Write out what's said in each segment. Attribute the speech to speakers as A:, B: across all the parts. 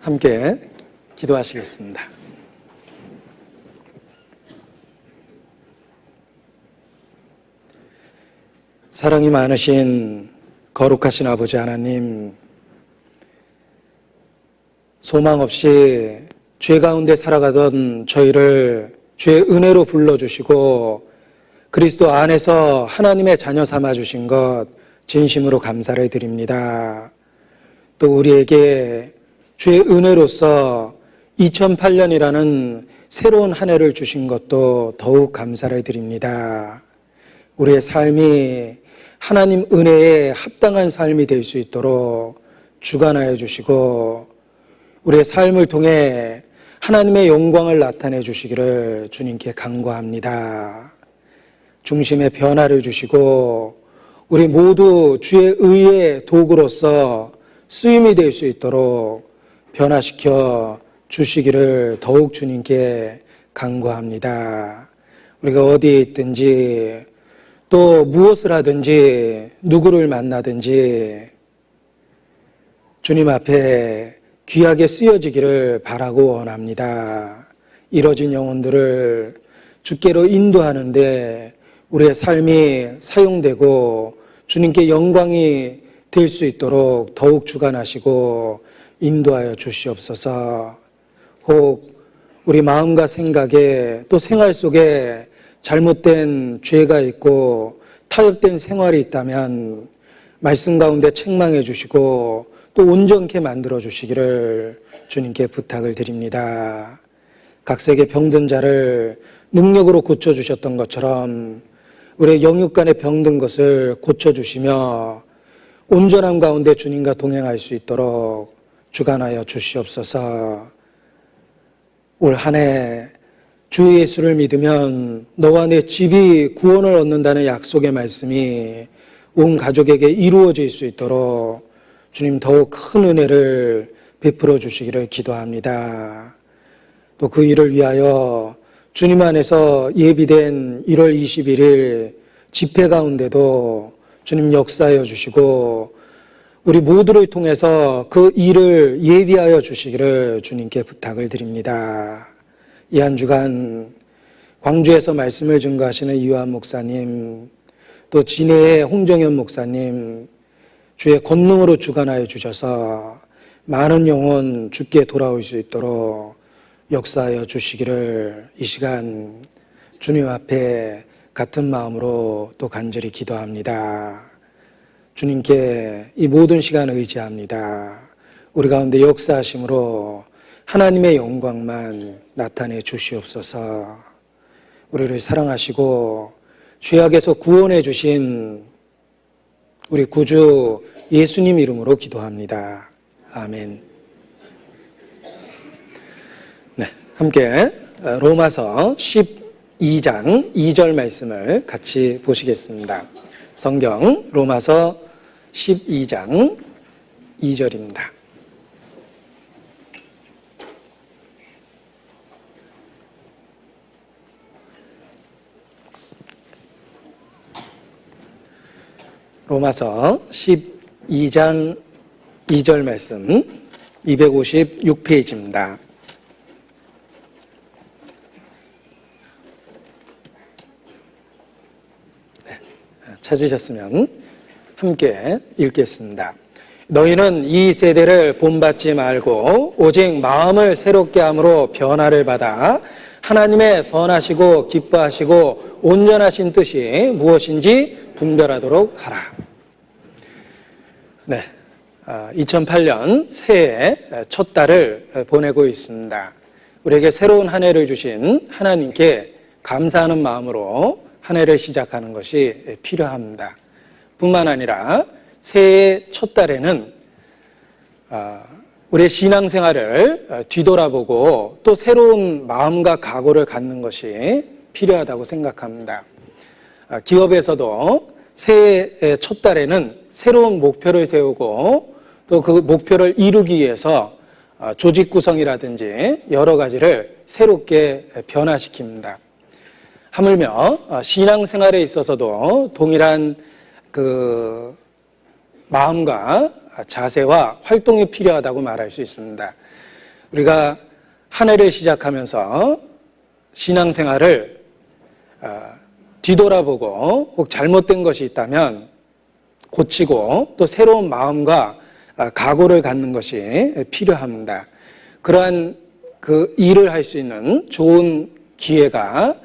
A: 함께 기도하시겠습니다. 사랑이 많으신 거룩하신 아버지 하나님, 소망 없이 죄 가운데 살아가던 저희를 주의 은혜로 불러주시고 그리스도 안에서 하나님의 자녀 삼아주신 것 진심으로 감사를 드립니다. 또 우리에게 주의 은혜로서 2008년이라는 새로운 한 해를 주신 것도 더욱 감사를 드립니다. 우리의 삶이 하나님 은혜에 합당한 삶이 될 수 있도록 주관하여 주시고 우리의 삶을 통해 하나님의 영광을 나타내 주시기를 주님께 간구합니다. 중심의 변화를 주시고 우리 모두 주의 의의 도구로서 쓰임이 될 수 있도록 변화시켜 주시기를 더욱 주님께 간구합니다. 우리가 어디에 있든지 또 무엇을 하든지 누구를 만나든지 주님 앞에 귀하게 쓰여지기를 바라고 원합니다. 이뤄진 영혼들을 주께로 인도하는데 우리의 삶이 사용되고 주님께 영광이 될 수 있도록 더욱 주관하시고 인도하여 주시옵소서. 혹 우리 마음과 생각에 또 생활 속에 잘못된 죄가 있고 타협된 생활이 있다면 말씀 가운데 책망해 주시고 또 온전케 만들어 주시기를 주님께 부탁을 드립니다. 각색의 병든 자를 능력으로 고쳐주셨던 것처럼 우리의 영육 간에 병든 것을 고쳐주시며 온전함 가운데 주님과 동행할 수 있도록 주관하여 주시옵소서. 올 한 해 주 예수를 믿으면 너와 내 집이 구원을 얻는다는 약속의 말씀이 온 가족에게 이루어질 수 있도록 주님 더욱 큰 은혜를 베풀어 주시기를 기도합니다. 또 그 일을 위하여 주님 안에서 예비된 1월 21일 집회 가운데도 주님 역사하여 주시고 우리 모두를 통해서 그 일을 예비하여 주시기를 주님께 부탁을 드립니다. 이 한 주간 광주에서 말씀을 증거하시는 이완 목사님, 또 진해의 홍정현 목사님, 주의 권능으로 주관하여 주셔서 많은 영혼 주께 돌아올 수 있도록 역사하여 주시기를 이 시간 주님 앞에 같은 마음으로 또 간절히 기도합니다. 주님께 이 모든 시간 의지합니다. 우리 가운데 역사하심으로 하나님의 영광만 나타내 주시옵소서. 우리를 사랑하시고 죄악에서 구원해 주신 우리 구주 예수님 이름으로 기도합니다. 아멘. 네, 함께 로마서 12장 2절 말씀을 같이 보시겠습니다. 성경 로마서 12장 2절입니다. 로마서 12장 2절 말씀 256페이지입니다. 네, 찾으셨으면 함께 읽겠습니다. 너희는 이 세대를 본받지 말고 오직 마음을 새롭게 함으로 변화를 받아 하나님의 선하시고 기뻐하시고 온전하신 뜻이 무엇인지 분별하도록 하라. 네, 2008년 새해 첫 달을 보내고 있습니다. 우리에게 새로운 한 해를 주신 하나님께 감사하는 마음으로 한 해를 시작하는 것이 필요합니다. 뿐만 아니라 새해 첫 달에는 우리의 신앙생활을 뒤돌아보고 또 새로운 마음과 각오를 갖는 것이 필요하다고 생각합니다. 기업에서도 새해 첫 달에는 새로운 목표를 세우고 또 그 목표를 이루기 위해서 조직 구성이라든지 여러 가지를 새롭게 변화시킵니다. 하물며 신앙생활에 있어서도 동일한 마음과 자세와 활동이 필요하다고 말할 수 있습니다. 우리가 한 해를 시작하면서 신앙생활을 뒤돌아보고 꼭 잘못된 것이 있다면 고치고 또 새로운 마음과 각오를 갖는 것이 필요합니다. 그러한 그 일을 할 수 있는 좋은 기회가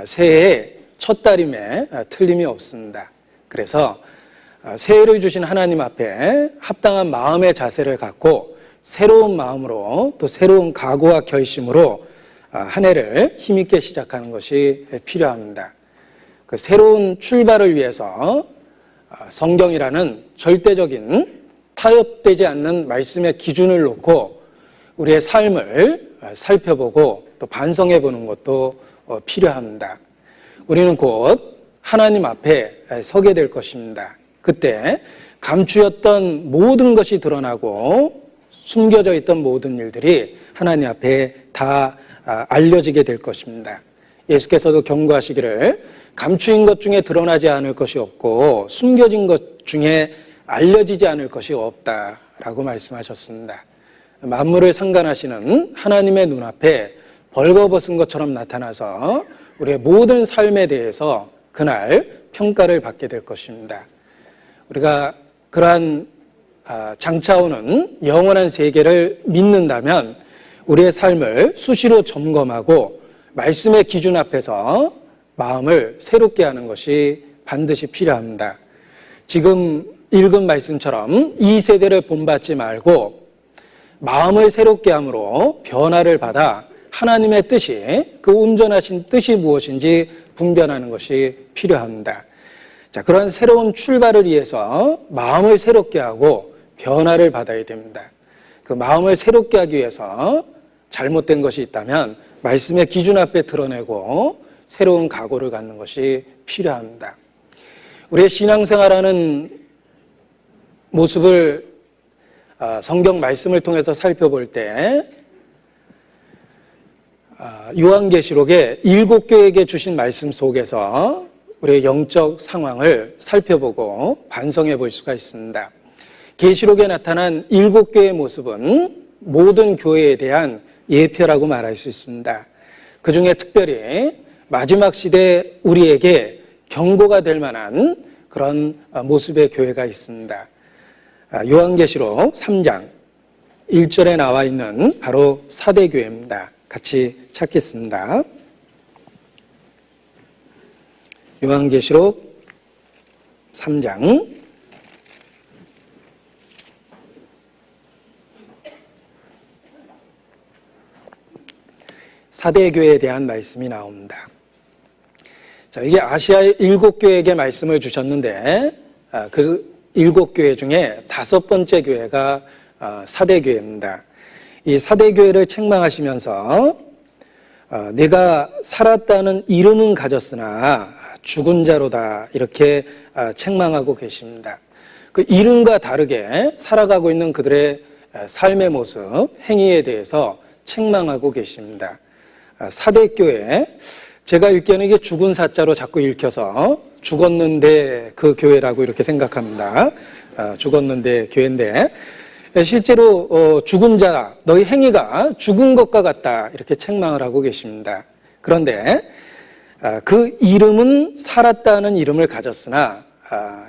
A: 새해의 첫 달임에 틀림이 없습니다. 그래서 새해를 주신 하나님 앞에 합당한 마음의 자세를 갖고 새로운 마음으로 또 새로운 각오와 결심으로 한 해를 힘있게 시작하는 것이 필요합니다. 그 새로운 출발을 위해서 성경이라는 절대적인 타협되지 않는 말씀의 기준을 놓고 우리의 삶을 살펴보고 또 반성해 보는 것도 필요합니다. 우리는 곧 하나님 앞에 서게 될 것입니다. 그때 감추었던 모든 것이 드러나고 숨겨져 있던 모든 일들이 하나님 앞에 다 알려지게 될 것입니다. 예수께서도 경고하시기를 감추인 것 중에 드러나지 않을 것이 없고 숨겨진 것 중에 알려지지 않을 것이 없다라고 말씀하셨습니다. 만물을 상관하시는 하나님의 눈앞에 벌거벗은 것처럼 나타나서 우리의 모든 삶에 대해서 그날 평가를 받게 될 것입니다. 우리가 그러한 장차오는 영원한 세계를 믿는다면 우리의 삶을 수시로 점검하고 말씀의 기준 앞에서 마음을 새롭게 하는 것이 반드시 필요합니다. 지금 읽은 말씀처럼 이 세대를 본받지 말고 마음을 새롭게 함으로 변화를 받아 하나님의 뜻이, 그 온전하신 뜻이 무엇인지 분별하는 것이 필요합니다. 자, 그런 새로운 출발을 위해서 마음을 새롭게 하고 변화를 받아야 됩니다. 그 마음을 새롭게 하기 위해서 잘못된 것이 있다면 말씀의 기준 앞에 드러내고 새로운 각오를 갖는 것이 필요합니다. 우리의 신앙생활하는 모습을 성경 말씀을 통해서 살펴볼 때 요한계시록의 7교회에게 주신 말씀 속에서 우리의 영적 상황을 살펴보고 반성해 볼 수가 있습니다. 계시록에 나타난 7교회의 모습은 모든 교회에 대한 예표라고 말할 수 있습니다. 그 중에 특별히 마지막 시대 우리에게 경고가 될 만한 그런 모습의 교회가 있습니다. 요한계시록 3장 1절에 나와 있는 바로 사대교회입니다. 같이 찾겠습니다. 요한계시록 3장 4대교회에 대한 말씀이 나옵니다. 자, 이게 아시아의 7교회에게 말씀을 주셨는데 그 7교회 중에 5번째 교회가 사대교회입니다. 이 사대교회를 책망하시면서 내가 살았다는 이름은 가졌으나 죽은 자로다 이렇게 책망하고 계십니다. 그 이름과 다르게 살아가고 있는 그들의 삶의 모습, 행위에 대해서 책망하고 계십니다. 사대교회, 제가 읽기에는 이게 죽은 사자로 자꾸 읽혀서 죽었는데 그 교회라고 이렇게 생각합니다. 죽었는데 교회인데 실제로 죽은 자, 너희 행위가 죽은 것과 같다 이렇게 책망을 하고 계십니다. 그런데 그 이름은 살았다는 이름을 가졌으나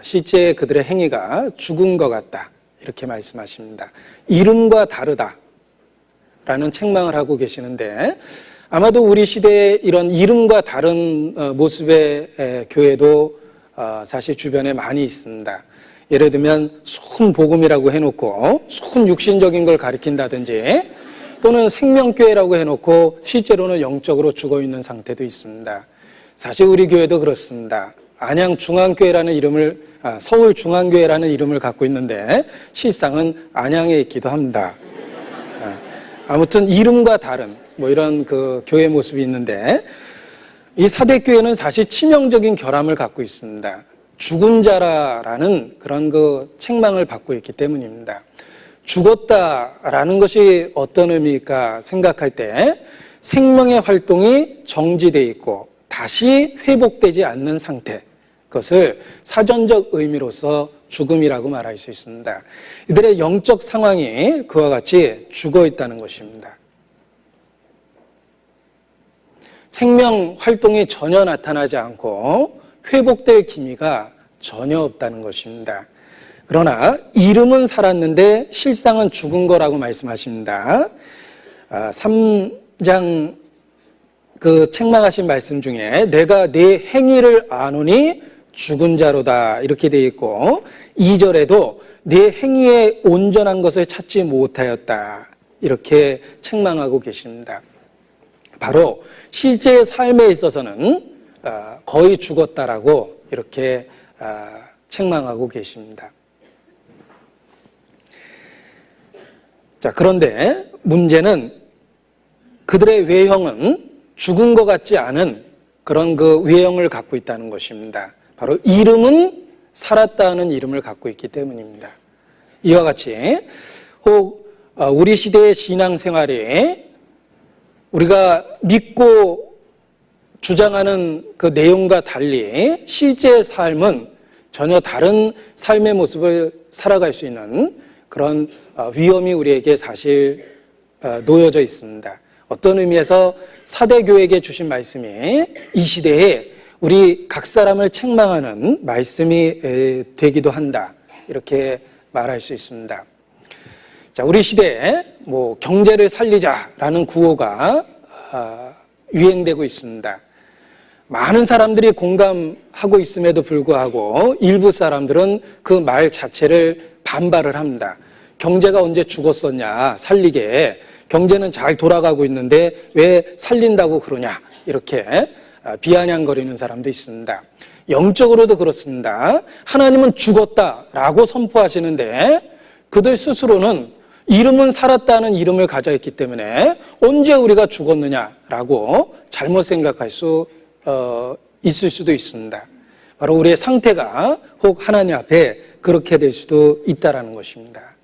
A: 실제 그들의 행위가 죽은 것 같다 이렇게 말씀하십니다. 이름과 다르다라는 책망을 하고 계시는데 아마도 우리 시대에 이런 이름과 다른 모습의 교회도 사실 주변에 많이 있습니다. 예를 들면 순복음이라고 해놓고 순육신적인 걸 가리킨다든지 또는 생명교회라고 해놓고 실제로는 영적으로 죽어있는 상태도 있습니다. 사실 우리 교회도 그렇습니다. 안양중앙교회라는 이름을 서울중앙교회라는 이름을 갖고 있는데 실상은 안양에 있기도 합니다. 아무튼 이름과 다른 이런 그 교회 모습이 있는데 이 사대교회는 사실 치명적인 결함을 갖고 있습니다. 죽은 자라는 그런 그 책망을 받고 있기 때문입니다. 죽었다라는 것이 어떤 의미일까 생각할 때 생명의 활동이 정지되어 있고 다시 회복되지 않는 상태, 그것을 사전적 의미로서 죽음이라고 말할 수 있습니다. 이들의 영적 상황이 그와 같이 죽어 있다는 것입니다. 생명 활동이 전혀 나타나지 않고 회복될 기미가 전혀 없다는 것입니다. 그러나 이름은 살았는데 실상은 죽은 거라고 말씀하십니다. 3장 그 책망하신 말씀 중에 내가 내 행위를 아노니 죽은 자로다 이렇게 되어 있고 2절에도 내 행위에 온전한 것을 찾지 못하였다 이렇게 책망하고 계십니다. 바로 실제 삶에 있어서는 거의 죽었다라고 이렇게 책망하고 계십니다. 자, 그런데 문제는 그들의 외형은 죽은 것 같지 않은 그런 그 외형을 갖고 있다는 것입니다. 바로 이름은 살았다는 이름을 갖고 있기 때문입니다. 이와 같이 혹 우리 시대의 신앙생활이 우리가 믿고 주장하는 그 내용과 달리 실제 삶은 전혀 다른 삶의 모습을 살아갈 수 있는 그런 위험이 우리에게 사실 놓여져 있습니다. 어떤 의미에서 사대교회에게 주신 말씀이 이 시대에 우리 각 사람을 책망하는 말씀이 되기도 한다 이렇게 말할 수 있습니다. 자, 우리 시대에 경제를 살리자라는 구호가 유행되고 있습니다. 많은 사람들이 공감하고 있음에도 불구하고 일부 사람들은 그 말 자체를 반발을 합니다. 경제가 언제 죽었었냐, 살리게. 경제는 잘 돌아가고 있는데 왜 살린다고 그러냐, 이렇게 비아냥거리는 사람도 있습니다. 영적으로도 그렇습니다. 하나님은 죽었다라고 선포하시는데 그들 스스로는 이름은 살았다는 이름을 가져 있기 때문에 언제 우리가 죽었느냐라고 잘못 생각할 수 있을 수도 있습니다. 바로 우리의 상태가 혹 하나님 앞에 그렇게 될 수도 있다라는 것입니다.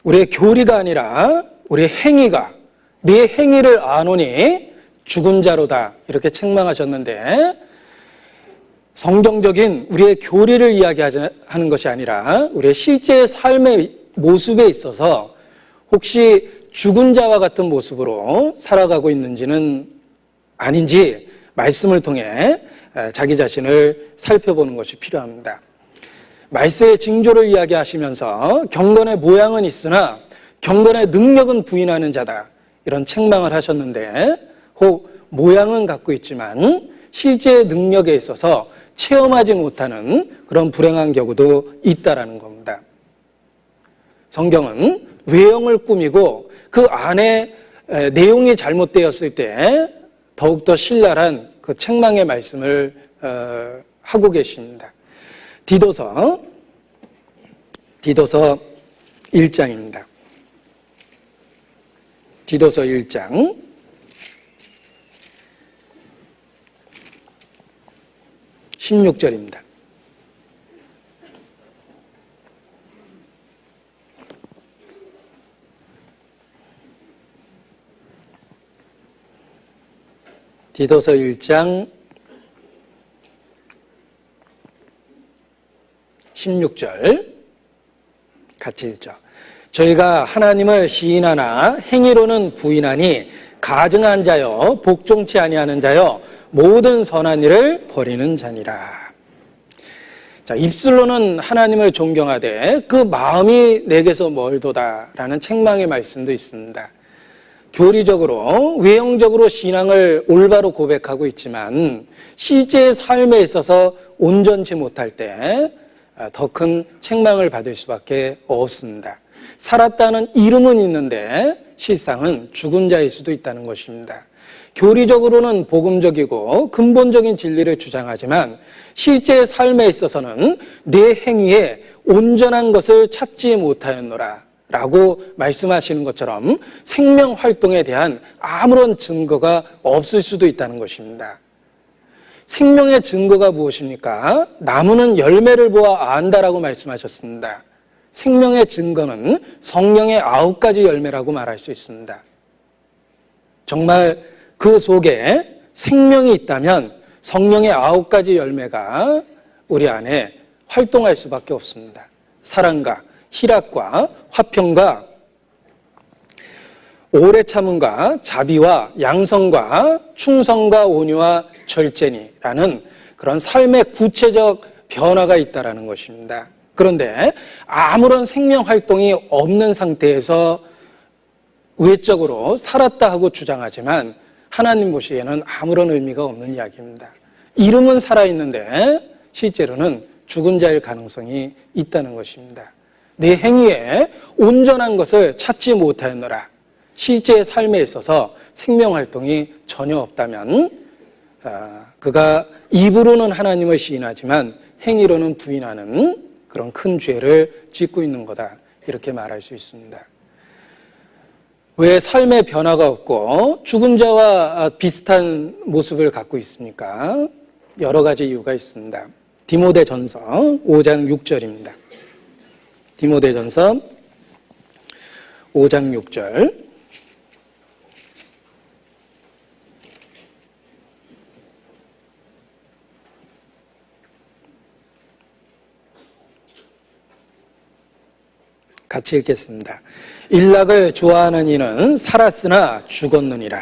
A: 우리의 교리가 아니라 우리의 행위가 네 행위를 아노니 죽은 자로다 이렇게 책망하셨는데 성경적인 우리의 교리를 이야기하는 것이 아니라 우리의 실제 삶의 모습에 있어서 혹시 죽은 자와 같은 모습으로 살아가고 있는지는 아닌지 말씀을 통해 자기 자신을 살펴보는 것이 필요합니다. 말세의 징조를 이야기하시면서 경건의 모양은 있으나 경건의 능력은 부인하는 자다 이런 책망을 하셨는데 혹 모양은 갖고 있지만 실제 능력에 있어서 체험하지 못하는 그런 불행한 경우도 있다라는 겁니다. 성경은 외형을 꾸미고 그 안에 내용이 잘못되었을 때 더욱더 신랄한 그 책망의 말씀을 하고 계십니다. 디도서 1장입니다. 디도서 1장 16절입니다. 디도서 1장 16절 같이 읽죠. 저희가 하나님을 시인하나 행위로는 부인하니 가증한 자여 복종치 아니하는 자여 모든 선한 일을 버리는 자니라. 자, 입술로는 하나님을 존경하되 그 마음이 내게서 멀도다라는 책망의 말씀도 있습니다. 교리적으로 외형적으로 신앙을 올바로 고백하고 있지만 실제 삶에 있어서 온전치 못할 때 더 큰 책망을 받을 수밖에 없습니다. 살았다는 이름은 있는데 실상은 죽은 자일 수도 있다는 것입니다. 교리적으로는 복음적이고 근본적인 진리를 주장하지만 실제 삶에 있어서는 내 행위에 온전한 것을 찾지 못하였노라 라고 말씀하시는 것처럼 생명 활동에 대한 아무런 증거가 없을 수도 있다는 것입니다. 생명의 증거가 무엇입니까? 나무는 열매를 보아 안다라고 말씀하셨습니다. 생명의 증거는 성령의 9가지 열매라고 말할 수 있습니다. 정말 그 속에 생명이 있다면 성령의 9가지 열매가 우리 안에 활동할 수밖에 없습니다. 사랑과 희락과 화평과 오래 참음과 자비와 양성과 충성과 온유와 절제니라는 그런 삶의 구체적 변화가 있다라는 것입니다. 그런데 아무런 생명 활동이 없는 상태에서 외적으로 살았다 하고 주장하지만 하나님 보시기에는 아무런 의미가 없는 이야기입니다. 이름은 살아있는데 실제로는 죽은 자일 가능성이 있다는 것입니다. 내 행위에 온전한 것을 찾지 못하였노라. 실제 삶에 있어서 생명 활동이 전혀 없다면 그가 입으로는 하나님을 시인하지만 행위로는 부인하는 그런 큰 죄를 짓고 있는 거다. 이렇게 말할 수 있습니다. 왜 삶의 변화가 없고 죽은 자와 비슷한 모습을 갖고 있습니까? 여러 가지 이유가 있습니다. 디모데전서 5장 6절입니다. 디모데전서 5장 6절. 같이 읽겠습니다. 일락을 좋아하는 이는 살았으나 죽었느니라.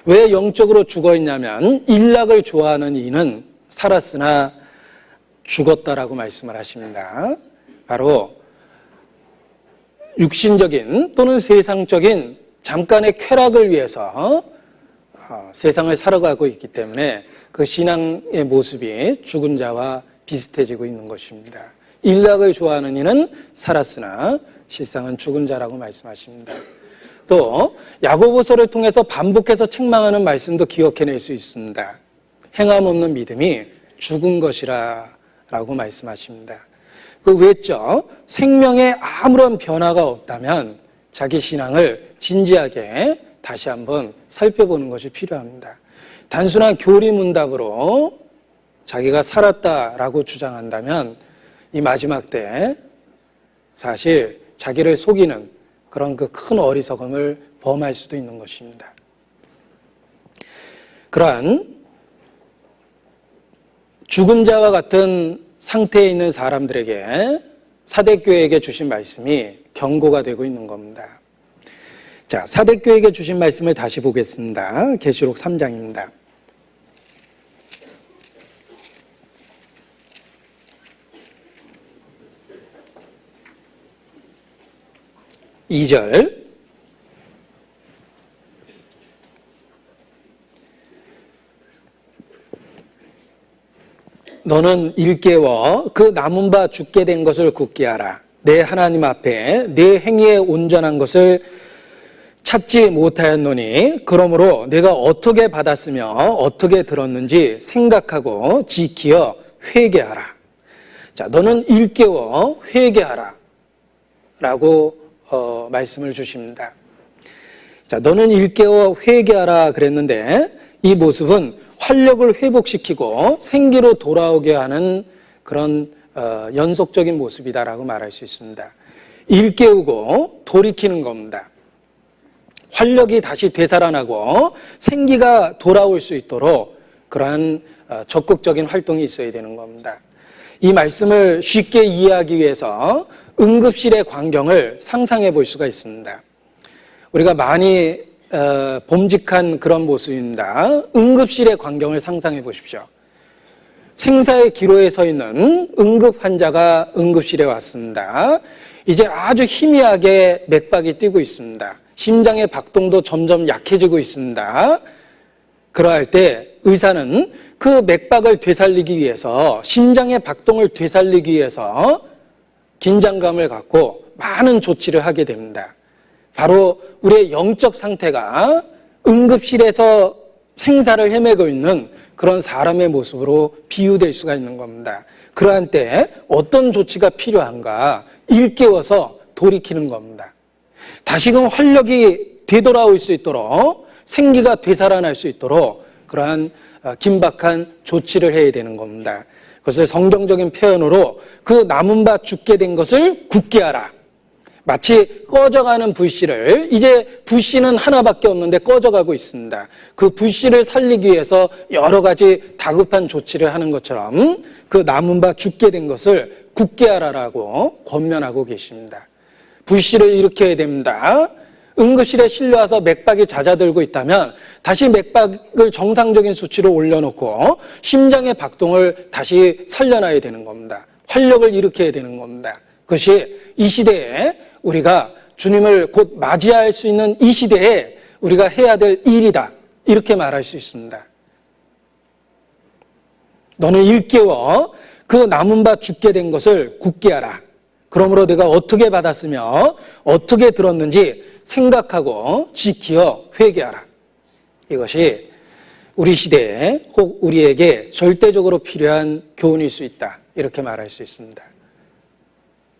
A: 왜 영적으로 죽어있냐면 일락을 좋아하는 이는 살았으나 죽었다라고 말씀을 하십니다. 바로 육신적인 또는 세상적인 잠깐의 쾌락을 위해서 세상을 살아가고 있기 때문에 그 신앙의 모습이 죽은 자와 비슷해지고 있는 것입니다. 일락을 좋아하는 이는 살았으나 실상은 죽은 자라고 말씀하십니다. 또 야고보서를 통해서 반복해서 책망하는 말씀도 기억해낼 수 있습니다. 행함 없는 믿음이 죽은 것이라 라고 말씀하십니다. 그 외적 생명에 아무런 변화가 없다면 자기 신앙을 진지하게 다시 한번 살펴보는 것이 필요합니다. 단순한 교리문답으로 자기가 살았다라고 주장한다면 이 마지막 때 사실 자기를 속이는 그런 그 큰 어리석음을 범할 수도 있는 것입니다. 그러한 죽은 자와 같은 상태에 있는 사람들에게 사대교회에게 주신 말씀이 경고가 되고 있는 겁니다. 자, 사대교회에게 주신 말씀을 다시 보겠습니다. 계시록 3장입니다. 2절. 너는 일깨워 그 남은 바 죽게 된 것을 굳게 하라. 내 하나님 앞에 내 행위에 온전한 것을 찾지 못하였노니 그러므로 내가 어떻게 받았으며 어떻게 들었는지 생각하고 지키어 회개하라. 자, 너는 일깨워 회개하라 라고 말씀을 주십니다. 자, 너는 일깨워 회개하라 그랬는데 이 모습은 활력을 회복시키고 생기로 돌아오게 하는 그런 연속적인 모습이다라고 말할 수 있습니다. 일깨우고 돌이키는 겁니다. 활력이 다시 되살아나고 생기가 돌아올 수 있도록 그러한 적극적인 활동이 있어야 되는 겁니다. 이 말씀을 쉽게 이해하기 위해서 응급실의 광경을 상상해 볼 수가 있습니다. 우리가 많이 범직한 그런 모습입니다. 응급실의 광경을 상상해 보십시오. 생사의 기로에 서 있는 응급 환자가 응급실에 왔습니다. 이제 아주 희미하게 맥박이 뛰고 있습니다. 심장의 박동도 점점 약해지고 있습니다. 그러할 때 의사는 그 맥박을 되살리기 위해서, 심장의 박동을 되살리기 위해서 긴장감을 갖고 많은 조치를 하게 됩니다. 바로 우리의 영적 상태가 응급실에서 생사를 헤매고 있는 그런 사람의 모습으로 비유될 수가 있는 겁니다. 그러한 때 어떤 조치가 필요한가 일깨워서 돌이키는 겁니다. 다시금 활력이 되돌아올 수 있도록, 생기가 되살아날 수 있도록 그러한 긴박한 조치를 해야 되는 겁니다. 그것을 성경적인 표현으로 그 남은 바 죽게 된 것을 굳게 하라. 마치 꺼져가는 불씨를, 이제 불씨는 하나밖에 없는데 꺼져가고 있습니다. 그 불씨를 살리기 위해서 여러 가지 다급한 조치를 하는 것처럼 그 남은 바 죽게 된 것을 굳게 하라라고 권면하고 계십니다. 불씨를 일으켜야 됩니다. 응급실에 실려와서 맥박이 잦아들고 있다면 다시 맥박을 정상적인 수치로 올려놓고 심장의 박동을 다시 살려놔야 되는 겁니다. 활력을 일으켜야 되는 겁니다. 그것이 이 시대에 우리가 주님을 곧 맞이할 수 있는 이 시대에 우리가 해야 될 일이다. 이렇게 말할 수 있습니다. 너는 일깨워 그 남은 바 죽게 된 것을 굳게 하라. 그러므로 내가 어떻게 받았으며 어떻게 들었는지 생각하고 지키어 회개하라. 이것이 우리 시대에 혹 우리에게 절대적으로 필요한 교훈일 수 있다. 이렇게 말할 수 있습니다.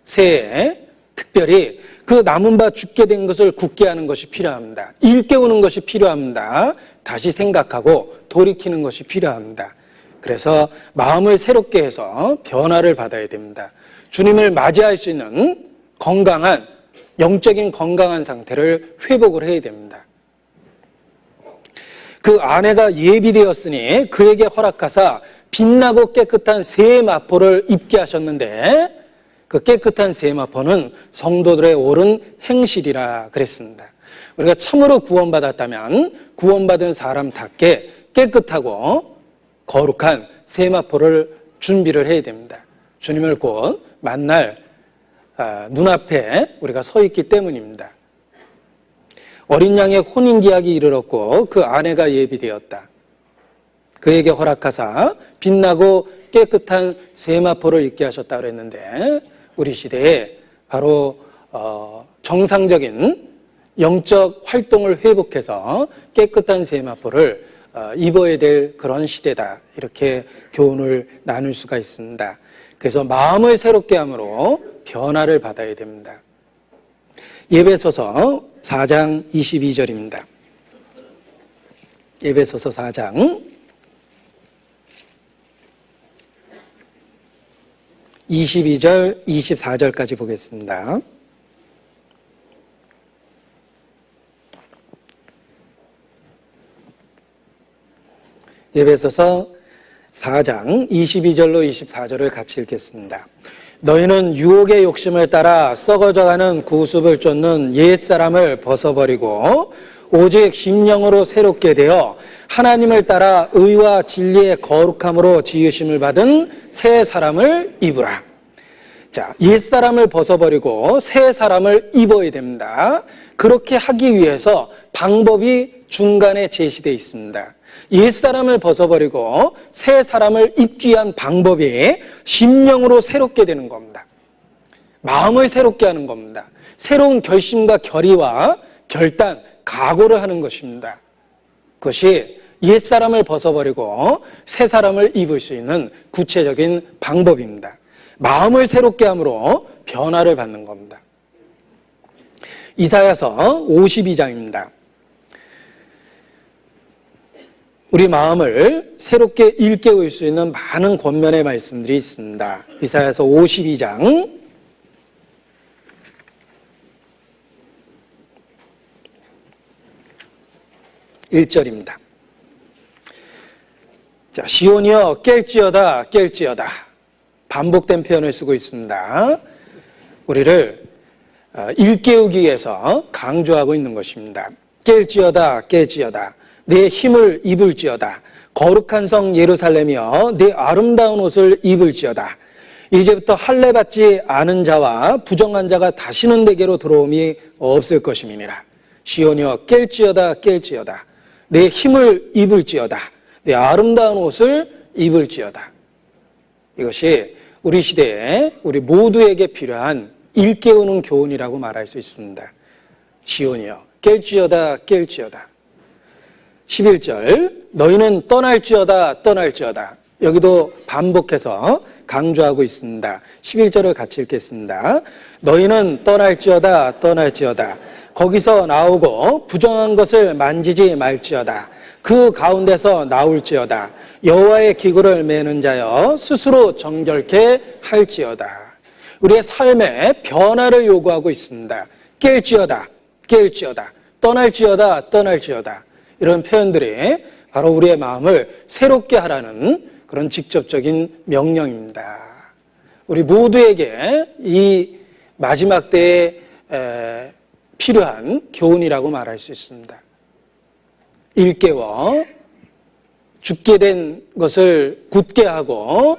A: 새해에 특별히 그 남은 바 죽게 된 것을 굳게 하는 것이 필요합니다. 일깨우는 것이 필요합니다. 다시 생각하고 돌이키는 것이 필요합니다. 그래서 마음을 새롭게 해서 변화를 받아야 됩니다. 주님을 맞이할 수 있는 건강한, 영적인 건강한 상태를 회복을 해야 됩니다. 그 아내가 예비되었으니 그에게 허락하사 빛나고 깨끗한 새 마포를 입게 하셨는데 그 깨끗한 새 마포는 성도들의 옳은 행실이라 그랬습니다. 우리가 참으로 구원받았다면 구원받은 사람답게 깨끗하고 거룩한 새 마포를 준비를 해야 됩니다. 주님을 곧 만날 눈앞에 우리가 서 있기 때문입니다. 어린 양의 혼인기약이 이르렀고 그 아내가 예비되었다. 그에게 허락하사 빛나고 깨끗한 새 마포를 입게 하셨다고 그랬는데 우리 시대에 바로 정상적인 영적 활동을 회복해서 깨끗한 새 마포를 입어야 될 그런 시대다. 이렇게 교훈을 나눌 수가 있습니다. 그래서 마음을 새롭게 함으로 변화를 받아야 됩니다. 에베소서 4장 22절입니다. 에베소서 4장 22절, 24절까지 보겠습니다. 에베소서 4장 22절로 24절을 같이 읽겠습니다. 너희는 유혹의 욕심을 따라 썩어져가는 구습을 쫓는 옛사람을 벗어버리고 오직 심령으로 새롭게 되어 하나님을 따라 의와 진리의 거룩함으로 지으심을 받은 새 사람을 입으라. 자, 옛사람을 벗어버리고 새 사람을 입어야 됩니다. 그렇게 하기 위해서 방법이 중간에 제시되어 있습니다. 옛사람을 벗어버리고 새 사람을 입기 위한 방법이 심령으로 새롭게 되는 겁니다. 마음을 새롭게 하는 겁니다. 새로운 결심과 결의와 결단, 각오를 하는 것입니다. 그것이 옛사람을 벗어버리고 새 사람을 입을 수 있는 구체적인 방법입니다. 마음을 새롭게 함으로 변화를 받는 겁니다. 이사야서 52장입니다. 우리 마음을 새롭게 일깨울 수 있는 많은 권면의 말씀들이 있습니다. 이사야서 52장 1절입니다. 자, 시온이여 깰지어다 깰지어다. 반복된 표현을 쓰고 있습니다. 우리를 일깨우기 위해서 강조하고 있는 것입니다. 깰지어다 깰지어다. 내 힘을 입을지어다. 거룩한 성 예루살렘이여 내 아름다운 옷을 입을지어다. 이제부터 할례받지 않은 자와 부정한 자가 다시는 내게로 들어옴이 없을 것임이니라. 시온이여 깰지어다 깰지어다. 내 힘을 입을지어다. 내 아름다운 옷을 입을지어다. 이것이 우리 시대에 우리 모두에게 필요한 일깨우는 교훈이라고 말할 수 있습니다. 시온이여 깰지어다 깰지어다. 11절 너희는 떠날지어다 떠날지어다. 여기도 반복해서 강조하고 있습니다. 11절을 같이 읽겠습니다. 너희는 떠날지어다 떠날지어다. 거기서 나오고 부정한 것을 만지지 말지어다. 그 가운데서 나올지어다. 여호와의 기구를 매는 자여 스스로 정결케 할지어다. 우리의 삶에 변화를 요구하고 있습니다. 깰지어다 깰지어다. 떠날지어다 떠날지어다. 이런 표현들이 바로 우리의 마음을 새롭게 하라는 그런 직접적인 명령입니다. 우리 모두에게 이 마지막 때에 필요한 교훈이라고 말할 수 있습니다. 일깨워 죽게 된 것을 굳게 하고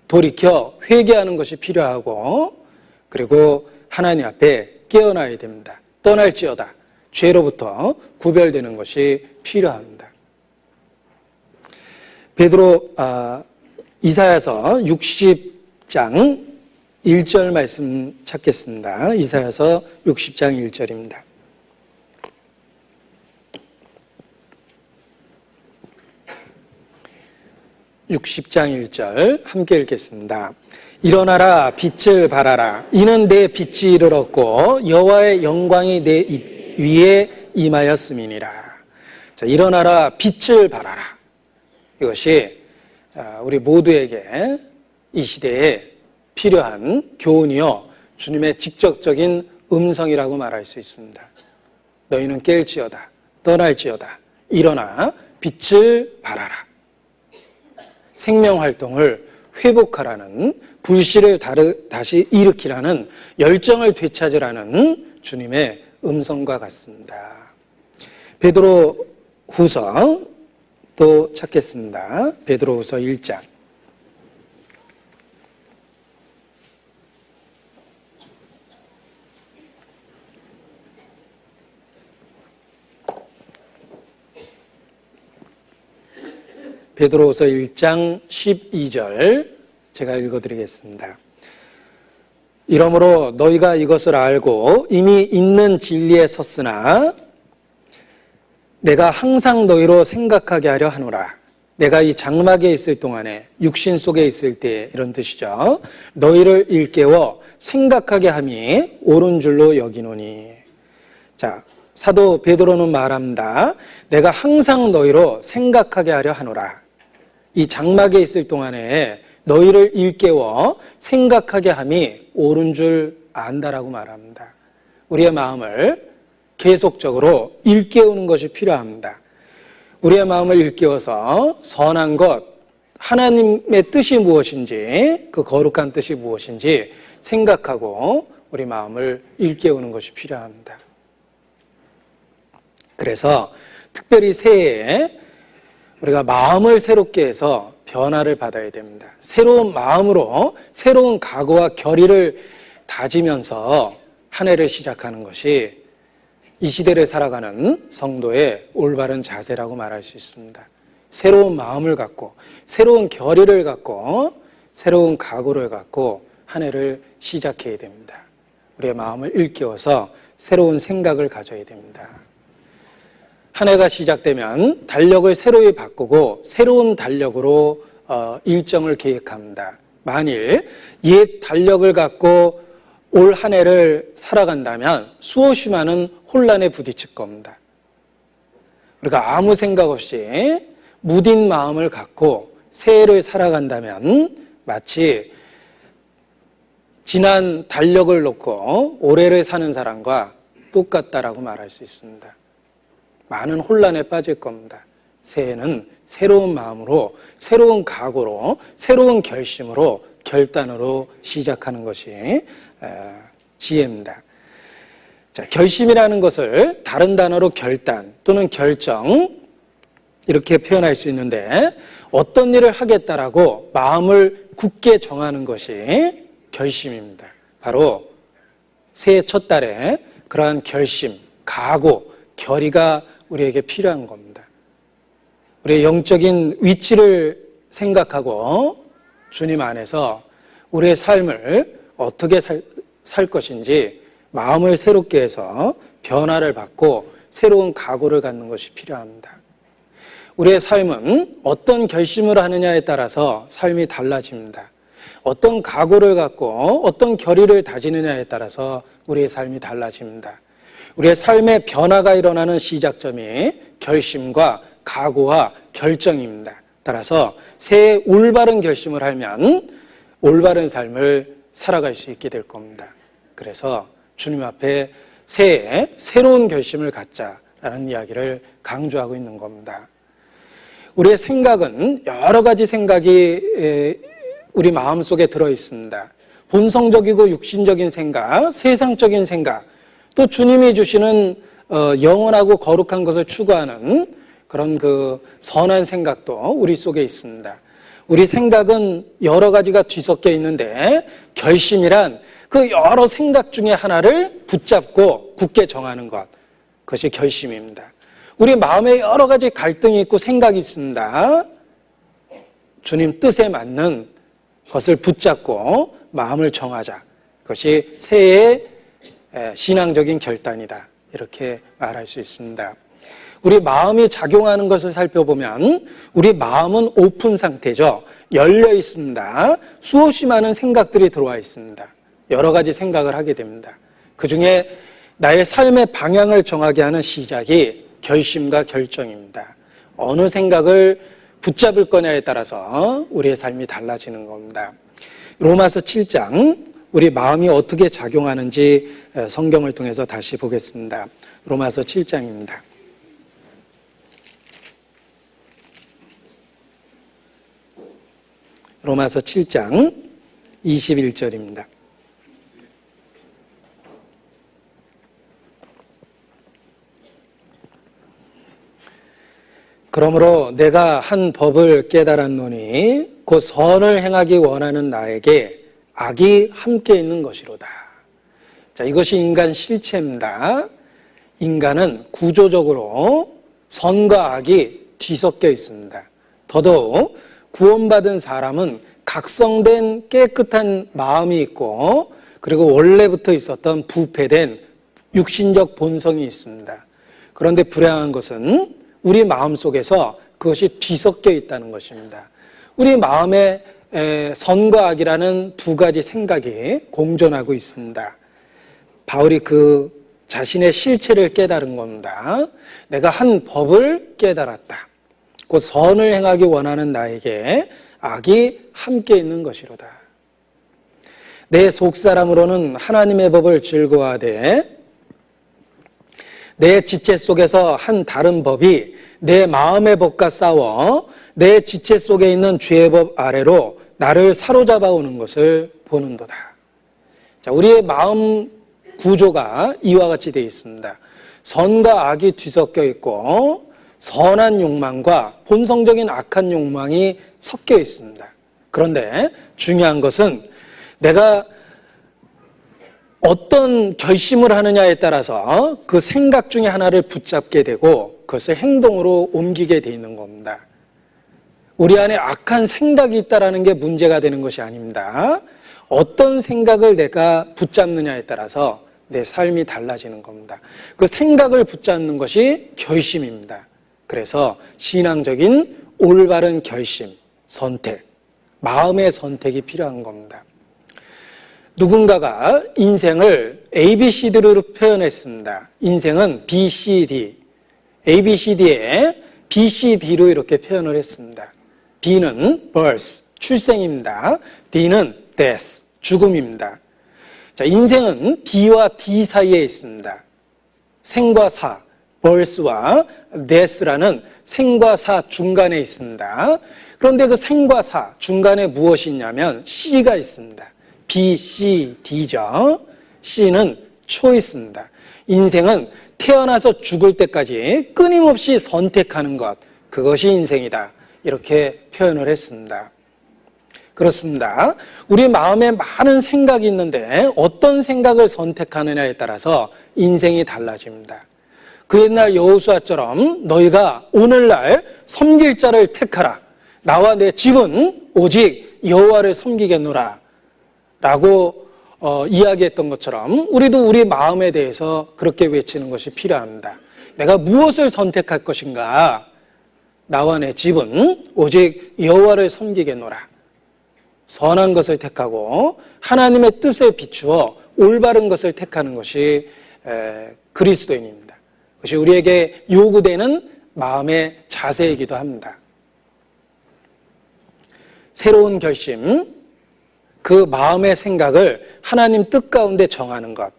A: 돌이켜 회개하는 것이 필요하고, 그리고 하나님 앞에 깨어나야 됩니다. 떠날지어다. 죄로부터 구별되는 것이 필요합니다. 이사야서 60장 1절 말씀 찾겠습니다. 이사야서 60장 1절입니다. (60장 1절) 함께 읽겠습니다. 일어나라, 빛을 발하라. 이는 내 빛이 이르렀고 여호와의 영광이 내 입 위에 임하였음이니라. 자, 일어나라, 빛을 발하라. 이것이 우리 모두에게 이 시대에 필요한 교훈이요, 주님의 직접적인 음성이라고 말할 수 있습니다. 너희는 깰지어다, 떠날지어다. 일어나 빛을 발하라. 생명활동을 회복하라는, 불씨를 다시 일으키라는, 열정을 되찾으라는 주님의 음성과 같습니다. 베드로후서 또 찾겠습니다. 베드로후서 1장. 베드로후서 1장 12절 제가 읽어드리겠습니다. 이러므로 너희가 이것을 알고 이미 있는 진리에 섰으나 내가 항상 너희로 생각하게 하려 하노라. 내가 이 장막에 있을 동안에, 육신 속에 있을 때, 이런 뜻이죠. 너희를 일깨워 생각하게 함이 옳은 줄로 여기노니. 자, 사도 베드로는 말합니다. 내가 항상 너희로 생각하게 하려 하노라. 이 장막에 있을 동안에 너희를 일깨워 생각하게 함이 옳은 줄 안다라고 말합니다. 우리의 마음을 계속적으로 일깨우는 것이 필요합니다. 우리의 마음을 일깨워서 선한 것, 하나님의 뜻이 무엇인지, 그 거룩한 뜻이 무엇인지 생각하고 우리 마음을 일깨우는 것이 필요합니다. 그래서 특별히 새해에 우리가 마음을 새롭게 해서 변화를 받아야 됩니다. 새로운 마음으로 새로운 각오와 결의를 다지면서 한 해를 시작하는 것이 이 시대를 살아가는 성도의 올바른 자세라고 말할 수 있습니다. 새로운 마음을 갖고, 새로운 결의를 갖고, 새로운 각오를 갖고 한 해를 시작해야 됩니다. 우리의 마음을 일깨워서 새로운 생각을 가져야 됩니다. 한 해가 시작되면 달력을 새로이 바꾸고 새로운 달력으로 일정을 계획합니다. 만일 옛 달력을 갖고 올 한 해를 살아간다면 수없이 많은 혼란에 부딪힐 겁니다. 우리가 아무 생각 없이 무딘 마음을 갖고 새해를 살아간다면 마치 지난 달력을 놓고 올해를 사는 사람과 똑같다라고 말할 수 있습니다. 많은 혼란에 빠질 겁니다. 새해는 새로운 마음으로, 새로운 각오로, 새로운 결심으로, 결단으로 시작하는 것이 지혜입니다. 자, 결심이라는 것을 다른 단어로 결단 또는 결정, 이렇게 표현할 수 있는데, 어떤 일을 하겠다라고 마음을 굳게 정하는 것이 결심입니다. 바로 새해 첫 달에 그러한 결심, 각오, 결의가 우리에게 필요한 겁니다. 우리의 영적인 위치를 생각하고 주님 안에서 우리의 삶을 어떻게 살 것인지 마음을 새롭게 해서 변화를 받고 새로운 각오를 갖는 것이 필요합니다. 우리의 삶은 어떤 결심을 하느냐에 따라서 삶이 달라집니다. 어떤 각오를 갖고 어떤 결의를 다지느냐에 따라서 우리의 삶이 달라집니다. 우리의 삶의 변화가 일어나는 시작점이 결심과 각오와 결정입니다. 따라서 새해 올바른 결심을 하면 올바른 삶을 살아갈 수 있게 될 겁니다. 그래서 주님 앞에 새해에 새로운 결심을 갖자라는 이야기를 강조하고 있는 겁니다. 우리의 생각은 여러 가지 생각이 우리 마음속에 들어 있습니다. 본성적이고 육신적인 생각, 세상적인 생각, 또 주님이 주시는 영원하고 거룩한 것을 추구하는 그런 그 선한 생각도 우리 속에 있습니다. 우리 생각은 여러 가지가 뒤섞여 있는데 결심이란 그 여러 생각 중에 하나를 붙잡고 굳게 정하는 것, 그것이 결심입니다. 우리 마음에 여러 가지 갈등이 있고 생각이 있습니다. 주님 뜻에 맞는 것을 붙잡고 마음을 정하자. 그것이 새해의 신앙적인 결단이다. 이렇게 말할 수 있습니다. 우리 마음이 작용하는 것을 살펴보면 우리 마음은 오픈 상태죠. 열려 있습니다. 수없이 많은 생각들이 들어와 있습니다. 여러 가지 생각을 하게 됩니다. 그중에 나의 삶의 방향을 정하게 하는 시작이 결심과 결정입니다. 어느 생각을 붙잡을 거냐에 따라서 우리의 삶이 달라지는 겁니다. 로마서 7장 우리 마음이 어떻게 작용하는지 성경을 통해서 다시 보겠습니다. 로마서 7장입니다. 로마서 7장 21절입니다. 그러므로 내가 한 법을 깨달았노니 곧 선을 행하기 원하는 나에게 악이 함께 있는 것이로다. 자, 이것이 인간 실체입니다. 인간은 구조적으로 선과 악이 뒤섞여 있습니다. 더더욱 구원받은 사람은 각성된 깨끗한 마음이 있고 그리고 원래부터 있었던 부패된 육신적 본성이 있습니다. 그런데 불행한 것은 우리 마음속에서 그것이 뒤섞여 있다는 것입니다. 우리 마음에 선과 악이라는 두 가지 생각이 공존하고 있습니다. 바울이 그 자신의 실체를 깨달은 겁니다. 내가 한 법을 깨달았다. 곧 선을 행하기 원하는 나에게 악이 함께 있는 것이로다. 내 속사람으로는 하나님의 법을 즐거워하되 내 지체 속에서 한 다른 법이 내 마음의 법과 싸워 내 지체 속에 있는 죄의 법 아래로 나를 사로잡아 오는 것을 보는도다. 자, 우리의 마음 구조가 이와 같이 되어 있습니다. 선과 악이 뒤섞여 있고 선한 욕망과 본성적인 악한 욕망이 섞여 있습니다. 그런데 중요한 것은 내가 어떤 결심을 하느냐에 따라서 그 생각 중에 하나를 붙잡게 되고 그것을 행동으로 옮기게 되어 있는 겁니다. 우리 안에 악한 생각이 있다는 게 문제가 되는 것이 아닙니다. 어떤 생각을 내가 붙잡느냐에 따라서 내 삶이 달라지는 겁니다. 그 생각을 붙잡는 것이 결심입니다. 그래서 신앙적인 올바른 결심, 선택, 마음의 선택이 필요한 겁니다. 누군가가 인생을 ABCD로 표현했습니다. 인생은 BCD, ABCD에 BCD로 이렇게 표현을 했습니다. B는 birth, 출생입니다. D는 death, 죽음입니다. 자, 인생은 B와 D 사이에 있습니다. 생과 사, birth와 death라는 생과 사 중간에 있습니다. 그런데 그 생과 사 중간에 무엇이 있냐면 C가 있습니다. B, C, D죠. C는 choice입니다. 인생은 태어나서 죽을 때까지 끊임없이 선택하는 것, 그것이 인생이다. 이렇게 표현을 했습니다. 그렇습니다. 우리 마음에 많은 생각이 있는데 어떤 생각을 선택하느냐에 따라서 인생이 달라집니다. 그 옛날 여호수아처럼 너희가 오늘날 섬길 자를 택하라. 나와 내 집은 오직 여호와를 섬기겠노라. 라고 이야기했던 것처럼 우리도 우리 마음에 대해서 그렇게 외치는 것이 필요합니다. 내가 무엇을 선택할 것인가? 나와 내 집은 오직 여호와를 섬기겠노라. 선한 것을 택하고 하나님의 뜻에 비추어 올바른 것을 택하는 것이 그리스도인입니다. 그것이 우리에게 요구되는 마음의 자세이기도 합니다. 새로운 결심, 그 마음의 생각을 하나님 뜻 가운데 정하는 것,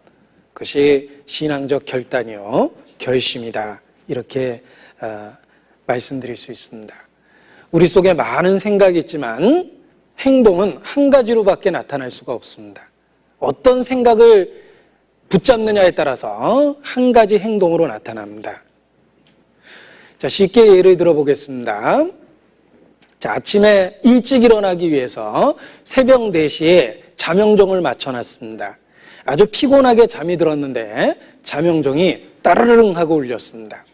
A: 그것이 신앙적 결단이요 결심이다. 이렇게 말씀드릴 수 있습니다. 우리 속에 많은 생각이 있지만 행동은 한 가지로밖에 나타날 수가 없습니다. 어떤 생각을 붙잡느냐에 따라서 한 가지 행동으로 나타납니다. 자, 쉽게 예를 들어 보겠습니다. 자, 아침에 일찍 일어나기 위해서 새벽 4시에 잠영종을 맞춰놨습니다. 아주 피곤하게 잠이 들었는데 잠영종이 따르릉 하고 울렸습니다.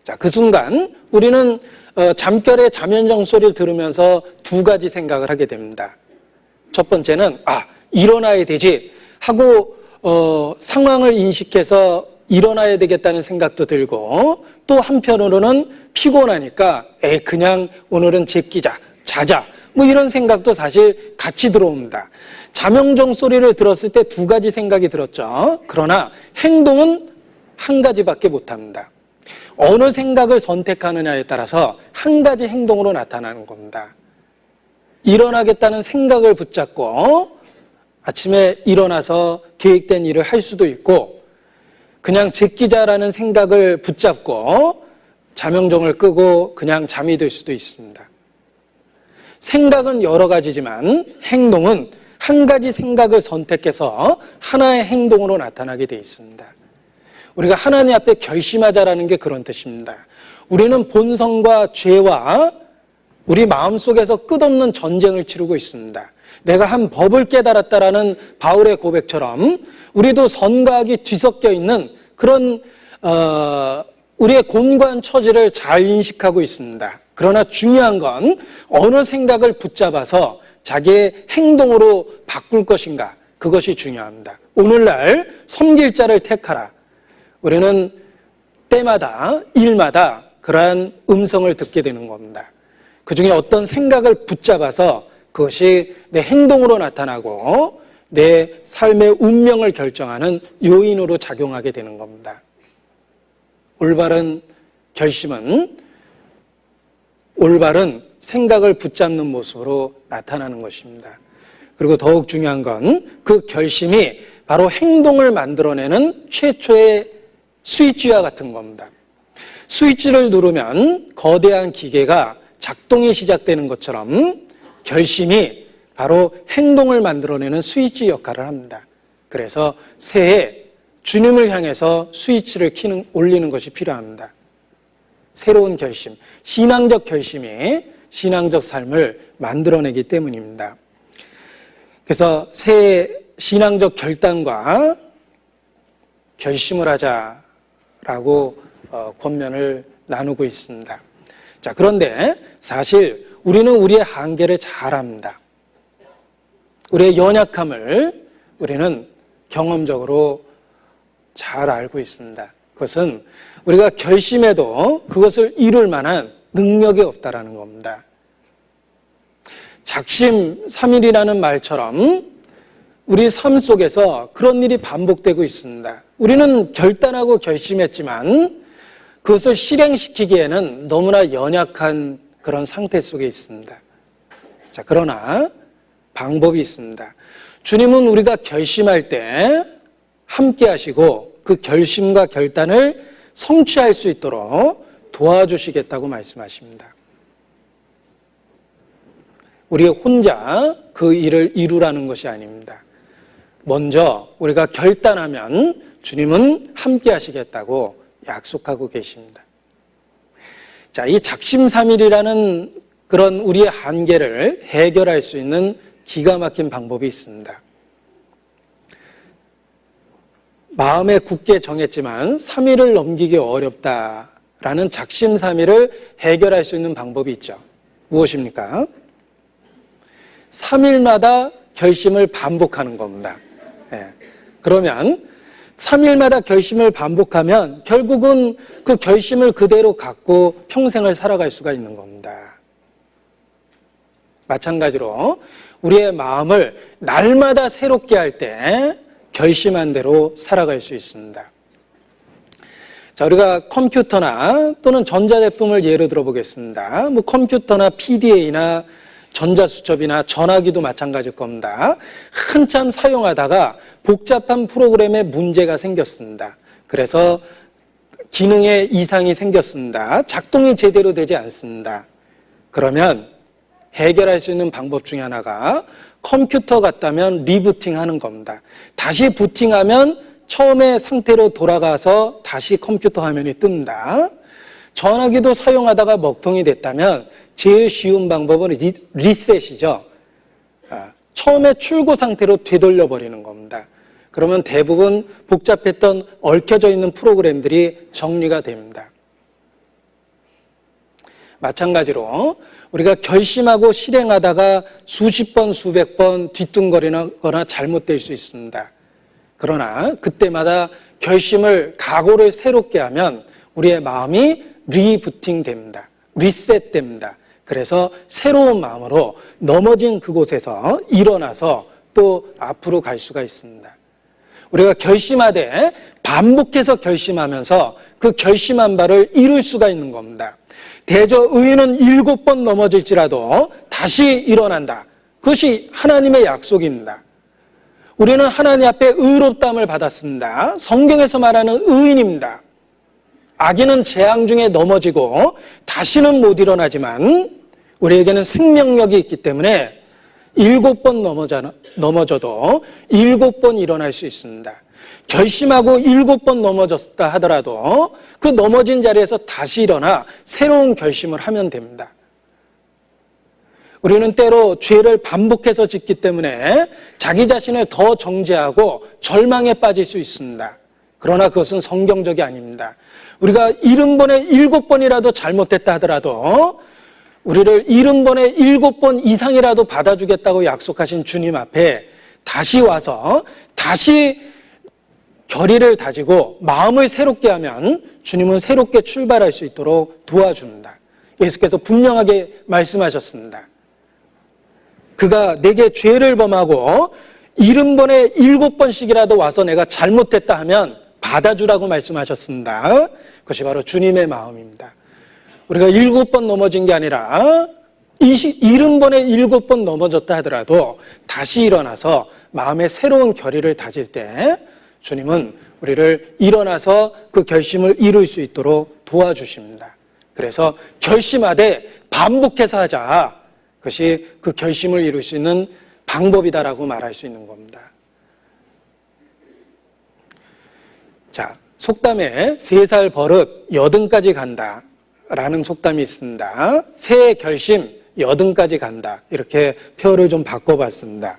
A: 자, 그 순간 우리는 잠결에 잠영종 소리를 들으면서 두 가지 생각을 하게 됩니다. 첫 번째는 일어나야 되지 하고 상황을 인식해서 일어나야 되겠다는 생각도 들고, 또 한편으로는 피곤하니까 그냥 오늘은 제끼자, 자자, 뭐 이런 생각도 사실 같이 들어옵니다. 잠영종 소리를 들었을 때 두 가지 생각이 들었죠. 그러나 행동은 한 가지밖에 못합니다. 어느 생각을 선택하느냐에 따라서 한 가지 행동으로 나타나는 겁니다. 일어나겠다는 생각을 붙잡고 아침에 일어나서 계획된 일을 할 수도 있고, 그냥 제끼자라는 생각을 붙잡고 잠영종을 끄고 그냥 잠이 들 수도 있습니다. 생각은 여러 가지지만 행동은 한 가지 생각을 선택해서 하나의 행동으로 나타나게 되어 있습니다. 우리가 하나님 앞에 결심하자라는 게 그런 뜻입니다. 우리는 본성과 죄와 우리 마음속에서 끝없는 전쟁을 치르고 있습니다. 내가 한 법을 깨달았다라는 바울의 고백처럼 우리도 선과 악이 뒤섞여 있는 그런 우리의 곤고한 처지를 잘 인식하고 있습니다. 그러나 중요한 건 어느 생각을 붙잡아서 자기의 행동으로 바꿀 것인가, 그것이 중요합니다. 오늘날 섬길 자를 택하라. 우리는 때마다 일마다 그러한 음성을 듣게 되는 겁니다. 그중에 어떤 생각을 붙잡아서 그것이 내 행동으로 나타나고 내 삶의 운명을 결정하는 요인으로 작용하게 되는 겁니다. 올바른 결심은 올바른 생각을 붙잡는 모습으로 나타나는 것입니다. 그리고 더욱 중요한 건 그 결심이 바로 행동을 만들어내는 최초의 스위치와 같은 겁니다. 스위치를 누르면 거대한 기계가 작동이 시작되는 것처럼 결심이 바로 행동을 만들어내는 스위치 역할을 합니다. 그래서 새해 주님을 향해서 스위치를 올리는 것이 필요합니다. 새로운 결심, 신앙적 결심이 신앙적 삶을 만들어내기 때문입니다. 그래서 새해 신앙적 결단과 결심을 하자라고 권면을 나누고 있습니다. 자, 그런데 사실 우리는 우리의 한계를 잘 압니다. 우리의 연약함을 우리는 경험적으로 잘 알고 있습니다. 그것은 우리가 결심해도 그것을 이룰 만한 능력이 없다라는 겁니다. 작심삼일이라는 말처럼 우리 삶 속에서 그런 일이 반복되고 있습니다. 우리는 결단하고 결심했지만 그것을 실행시키기에는 너무나 연약한 그런 상태 속에 있습니다. 자, 그러나 방법이 있습니다. 주님은 우리가 결심할 때 함께 하시고 그 결심과 결단을 성취할 수 있도록 도와주시겠다고 말씀하십니다. 우리 혼자 그 일을 이루라는 것이 아닙니다. 먼저 우리가 결단하면 주님은 함께 하시겠다고 약속하고 계십니다. 자, 이 작심삼일이라는 그런 우리의 한계를 해결할 수 있는 기가 막힌 방법이 있습니다. 마음에 굳게 정했지만 3일을 넘기기 어렵다라는 작심삼일을 해결할 수 있는 방법이 있죠. 무엇입니까? 3일마다 결심을 반복하는 겁니다. 그러면 3일마다 결심을 반복하면 결국은 그 결심을 그대로 갖고 평생을 살아갈 수가 있는 겁니다. 마찬가지로 우리의 마음을 날마다 새롭게 할 때 결심한 대로 살아갈 수 있습니다. 자, 우리가 컴퓨터나 또는 전자제품을 예로 들어보겠습니다. 뭐 컴퓨터나 PDA나 전자수첩이나 전화기도 마찬가지일 겁니다. 한참 사용하다가 복잡한 프로그램에 문제가 생겼습니다. 그래서 기능에 이상이 생겼습니다. 작동이 제대로 되지 않습니다. 그러면 해결할 수 있는 방법 중에 하나가 컴퓨터 같다면 리부팅 하는 겁니다. 다시 부팅하면 처음의 상태로 돌아가서 다시 컴퓨터 화면이 뜬다. 전화기도 사용하다가 먹통이 됐다면 제일 쉬운 방법은 리셋이죠. 처음에 출고 상태로 되돌려 버리는 겁니다. 그러면 대부분 복잡했던 얽혀져 있는 프로그램들이 정리가 됩니다. 마찬가지로 우리가 결심하고 실행하다가 수십 번, 수백 번 뒤뚱거리거나 잘못될 수 있습니다. 그러나 그때마다 결심을, 각오를 새롭게 하면 우리의 마음이 리부팅 됩니다. 리셋됩니다. 그래서 새로운 마음으로 넘어진 그곳에서 일어나서 또 앞으로 갈 수가 있습니다. 우리가 결심하되 반복해서 결심하면서 그 결심한 바를 이룰 수가 있는 겁니다. 대저 의인은 7번 넘어질지라도 다시 일어난다. 그것이 하나님의 약속입니다. 우리는 하나님 앞에 의롭다함을 받았습니다. 성경에서 말하는 의인입니다. 악인은 재앙 중에 넘어지고 다시는 못 일어나지만 우리에게는 생명력이 있기 때문에 7번 넘어져도 7번 일어날 수 있습니다. 결심하고 7번 넘어졌다 하더라도 그 넘어진 자리에서 다시 일어나 새로운 결심을 하면 됩니다. 우리는 때로 죄를 반복해서 짓기 때문에 자기 자신을 더 정죄하고 절망에 빠질 수 있습니다. 그러나 그것은 성경적이 아닙니다. 우리가 70번에 7번이라도 잘못했다 하더라도 우리를 70번에 7번 이상이라도 받아주겠다고 약속하신 주님 앞에 다시 와서 다시 결의를 다지고 마음을 새롭게 하면 주님은 새롭게 출발할 수 있도록 도와줍니다. 예수께서 분명하게 말씀하셨습니다. 그가 내게 죄를 범하고 70번에 7번씩이라도 와서 내가 잘못했다 하면 받아주라고 말씀하셨습니다. 그것이 바로 주님의 마음입니다. 우리가 7번 넘어진 게 아니라 70번에 7번 넘어졌다 하더라도 다시 일어나서 마음의 새로운 결의를 다질 때 주님은 우리를 일어나서 그 결심을 이룰 수 있도록 도와주십니다. 그래서 결심하되 반복해서 하자. 그것이 그 결심을 이룰 수 있는 방법이다라고 말할 수 있는 겁니다. 자, 속담에 3살 버릇 여든까지 간다 라는 속담이 있습니다. 새해 결심 여든까지 간다. 이렇게 표현을 좀 바꿔봤습니다.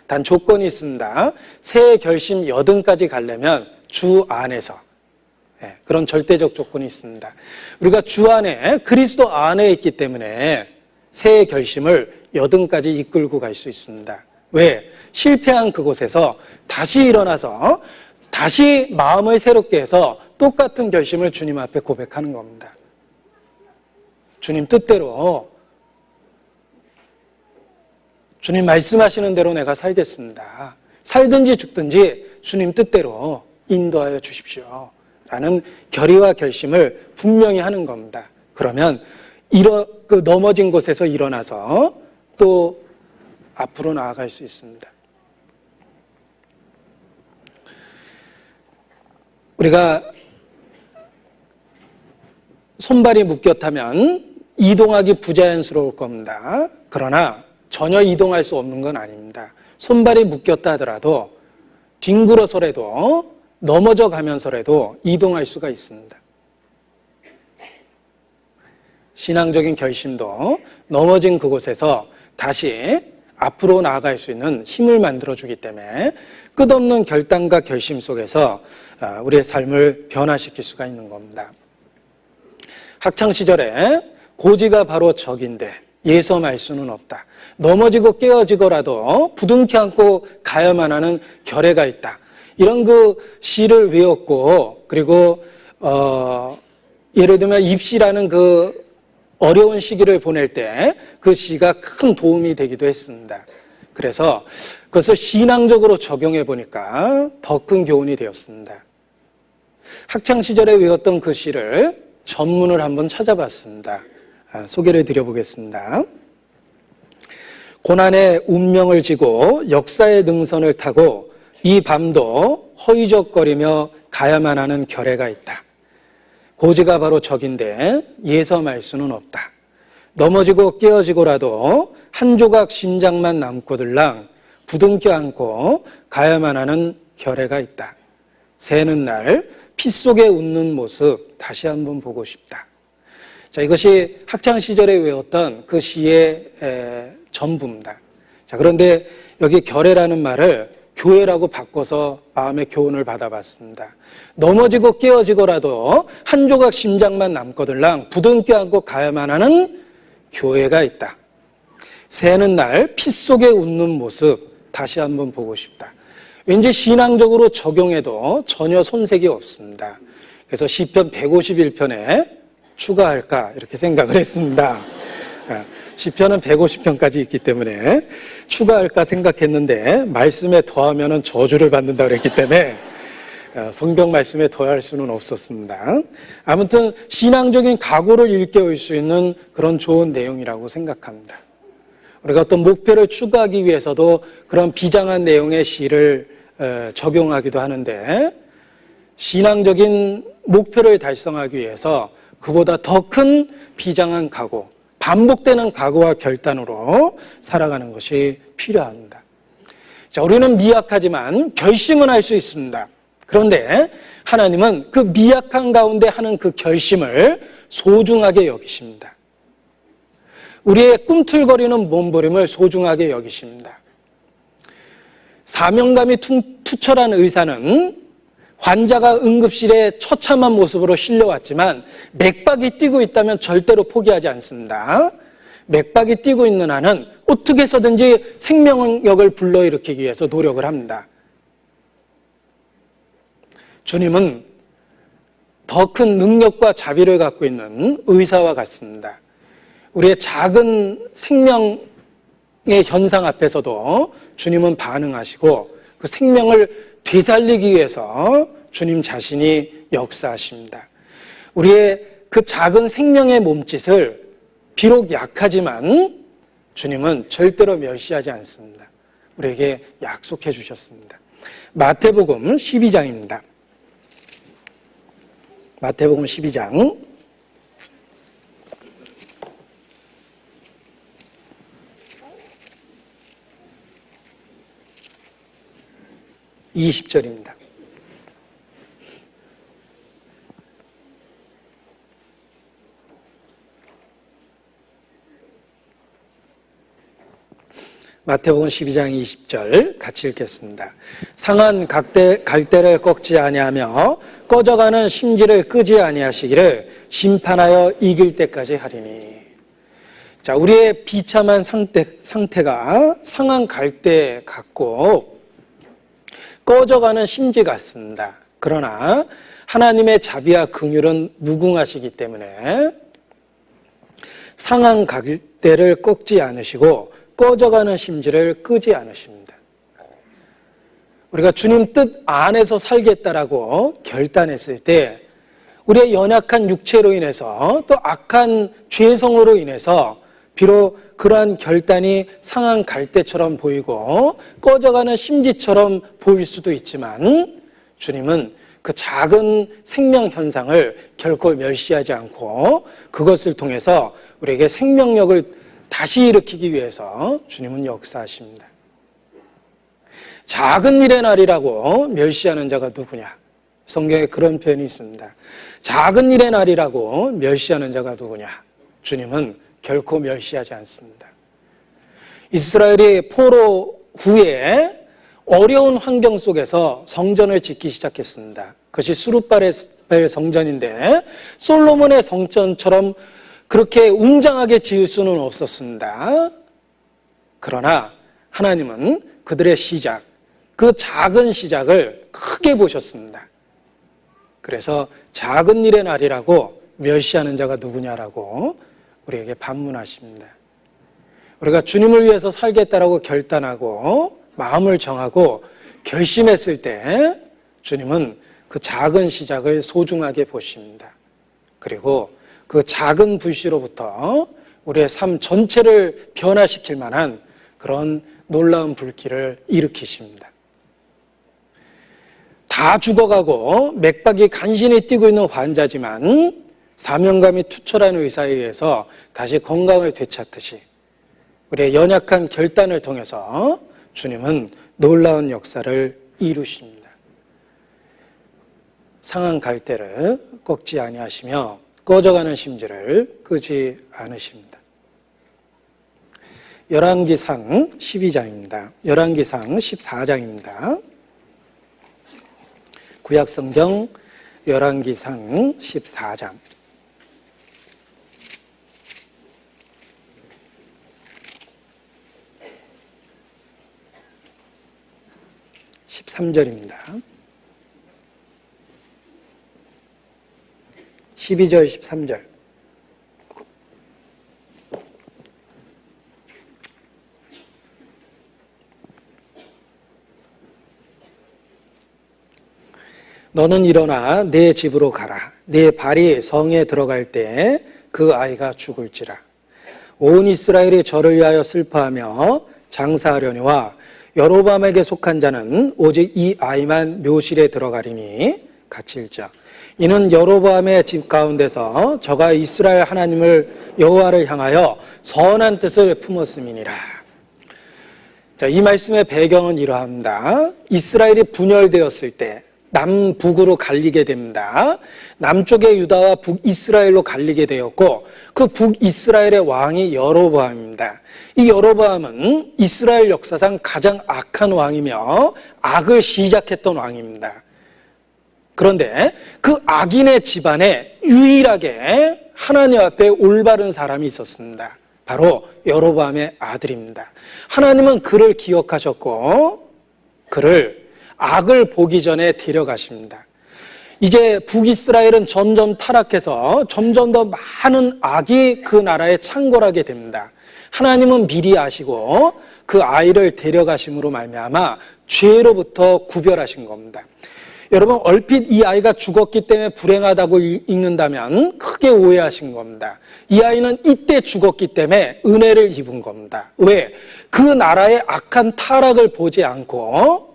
A: 단 조건이 있습니다. 새해 결심 여든까지 가려면 주 안에서 그런 절대적 조건이 있습니다. 우리가 주 안에 그리스도 안에 있기 때문에 새해 결심을 여든까지 이끌고 갈 수 있습니다. 왜? 실패한 그곳에서 다시 일어나서 다시 마음을 새롭게 해서 똑같은 결심을 주님 앞에 고백하는 겁니다. 주님 뜻대로, 주님 말씀하시는 대로 내가 살겠습니다. 살든지 죽든지 주님 뜻대로 인도하여 주십시오. 라는 결의와 결심을 분명히 하는 겁니다. 그러면 그 넘어진 곳에서 일어나서 또 앞으로 나아갈 수 있습니다. 우리가 손발이 묶였다면 이동하기 부자연스러울 겁니다. 그러나 전혀 이동할 수 없는 건 아닙니다. 손발이 묶였다 하더라도 뒹굴어서라도 넘어져 가면서라도 이동할 수가 있습니다. 신앙적인 결심도 넘어진 그곳에서 다시 앞으로 나아갈 수 있는 힘을 만들어주기 때문에 끝없는 결단과 결심 속에서 우리의 삶을 변화시킬 수가 있는 겁니다. 학창시절에 고지가 바로 적인데 예섬할 수는 없다. 넘어지고 깨어지고라도 부둥켜 안고 가야만 하는 결의가 있다. 이런 그 시를 외웠고, 그리고 예를 들면 입시라는 그 어려운 시기를 보낼 때 그 시가 큰 도움이 되기도 했습니다. 그래서 그것을 신앙적으로 적용해 보니까 더 큰 교훈이 되었습니다. 학창시절에 외웠던 그 시를 전문을 한번 찾아봤습니다. 소개를 드려보겠습니다. 고난의 운명을 지고 역사의 능선을 타고 이 밤도 허이적거리며 가야만 하는 결의가 있다. 고지가 바로 적인데 예섬할 수는 없다. 넘어지고 깨어지고라도 한 조각 심장만 남고들랑 부둥켜 안고 가야만 하는 결례가 있다. 새는 날 피 속에 웃는 모습 다시 한번 보고 싶다. 자, 이것이 학창시절에 외웠던 그 시의 전부입니다. 자, 그런데 여기 결례라는 말을 교회라고 바꿔서 마음의 교훈을 받아봤습니다. 넘어지고 깨어지고라도 한 조각 심장만 남거들랑 부둥켜 안고 가야만 하는 교회가 있다. 새는 날 피 속에 웃는 모습 다시 한번 보고 싶다. 왠지 신앙적으로 적용해도 전혀 손색이 없습니다. 그래서 시편 151편에 추가할까 이렇게 생각을 했습니다. 시편은 150편까지 있기 때문에 추가할까 생각했는데 말씀에 더하면 저주를 받는다 그랬기 때문에 성경 말씀에 더할 수는 없었습니다. 아무튼 신앙적인 각오를 일깨울 수 있는 그런 좋은 내용이라고 생각합니다. 우리가 어떤 목표를 추구하기 위해서도 그런 비장한 내용의 시를 적용하기도 하는데 신앙적인 목표를 달성하기 위해서 그보다 더 큰 비장한 각오, 반복되는 각오와 결단으로 살아가는 것이 필요합니다. 자, 우리는 미약하지만 결심은 할 수 있습니다. 그런데 하나님은 그 미약한 가운데 하는 그 결심을 소중하게 여기십니다. 우리의 꿈틀거리는 몸부림을 소중하게 여기십니다. 사명감이 투철한 의사는 환자가 응급실에 처참한 모습으로 실려왔지만 맥박이 뛰고 있다면 절대로 포기하지 않습니다. 맥박이 뛰고 있는 한은 어떻게 해서든지 생명력을 불러일으키기 위해서 노력을 합니다. 주님은 더 큰 능력과 자비를 갖고 있는 의사와 같습니다. 우리의 작은 생명의 현상 앞에서도 주님은 반응하시고 그 생명을 되살리기 위해서 주님 자신이 역사하십니다. 우리의 그 작은 생명의 몸짓을 비록 약하지만 주님은 절대로 멸시하지 않습니다. 우리에게 약속해 주셨습니다. 마태복음 12장입니다. 마태복음 12장 20절입니다. 마태복음 12장 20절 같이 읽겠습니다. 상한 갈대를 꺾지 아니하며 꺼져가는 심지를 끄지 아니하시기를 심판하여 이길 때까지 하리니. 자, 우리의 비참한 상태가 상한 갈대 같고 꺼져가는 심지 같습니다. 그러나 하나님의 자비와 긍휼은 무궁하시기 때문에 상한 갈대를 꺾지 않으시고 꺼져가는 심지를 끄지 않으십니다. 우리가 주님 뜻 안에서 살겠다라고 결단했을 때 우리의 연약한 육체로 인해서 또 악한 죄성으로 인해서 비록 그러한 결단이 상한 갈대처럼 보이고 꺼져가는 심지처럼 보일 수도 있지만 주님은 그 작은 생명 현상을 결코 멸시하지 않고 그것을 통해서 우리에게 생명력을 다시 일으키기 위해서 주님은 역사하십니다. 작은 일의 날이라고 멸시하는 자가 누구냐? 성경에 그런 표현이 있습니다. 작은 일의 날이라고 멸시하는 자가 누구냐? 주님은 결코 멸시하지 않습니다. 이스라엘이 포로 후에 어려운 환경 속에서 성전을 짓기 시작했습니다. 그것이 수룹바벨 성전인데 솔로몬의 성전처럼 그렇게 웅장하게 지을 수는 없었습니다. 그러나 하나님은 그들의 시작, 그 작은 시작을 크게 보셨습니다. 그래서 작은 일의 날이라고 멸시하는 자가 누구냐라고 우리에게 반문하십니다. 우리가 주님을 위해서 살겠다라고 결단하고 마음을 정하고 결심했을 때 주님은 그 작은 시작을 소중하게 보십니다. 그리고 그 작은 불씨로부터 우리의 삶 전체를 변화시킬 만한 그런 놀라운 불길을 일으키십니다. 다 죽어가고 맥박이 간신히 뛰고 있는 환자지만 사명감이 투철한 의사에 의해서 다시 건강을 되찾듯이 우리의 연약한 결단을 통해서 주님은 놀라운 역사를 이루십니다. 상한 갈대를 꺾지 아니하시며 꺼져가는 심지를 끄지 않으십니다. 열왕기상 12장입니다. 열왕기상 14장입니다. 구약성경 열왕기상 14장 13절입니다. 12절 13절 너는 일어나 내 집으로 가라. 내 발이 성에 들어갈 때 그 아이가 죽을지라. 온 이스라엘이 저를 위하여 슬퍼하며 장사하려니와 여로보암에게 속한 자는 오직 이 아이만 묘실에 들어가리니 같일자. 이는 여로보암의 집 가운데서 저가 이스라엘 하나님을 여호와를 향하여 선한 뜻을 품었음이니라. 자, 이 말씀의 배경은 이러합니다. 이스라엘이 분열되었을 때 남북으로 갈리게 됩니다. 남쪽의 유다와 북이스라엘로 갈리게 되었고 그 북이스라엘의 왕이 여로보암입니다. 이 여로보암은 이스라엘 역사상 가장 악한 왕이며 악을 시작했던 왕입니다. 그런데 그 악인의 집안에 유일하게 하나님 앞에 올바른 사람이 있었습니다. 바로 여로보암의 아들입니다. 하나님은 그를 기억하셨고 그를 악을 보기 전에 데려가십니다. 이제 북이스라엘은 점점 타락해서 점점 더 많은 악이 그 나라에 창궐하게 됩니다. 하나님은 미리 아시고 그 아이를 데려가심으로 말미암아 죄로부터 구별하신 겁니다. 여러분, 얼핏 이 아이가 죽었기 때문에 불행하다고 읽는다면 크게 오해하신 겁니다. 이 아이는 이때 죽었기 때문에 은혜를 입은 겁니다. 왜? 그 나라의 악한 타락을 보지 않고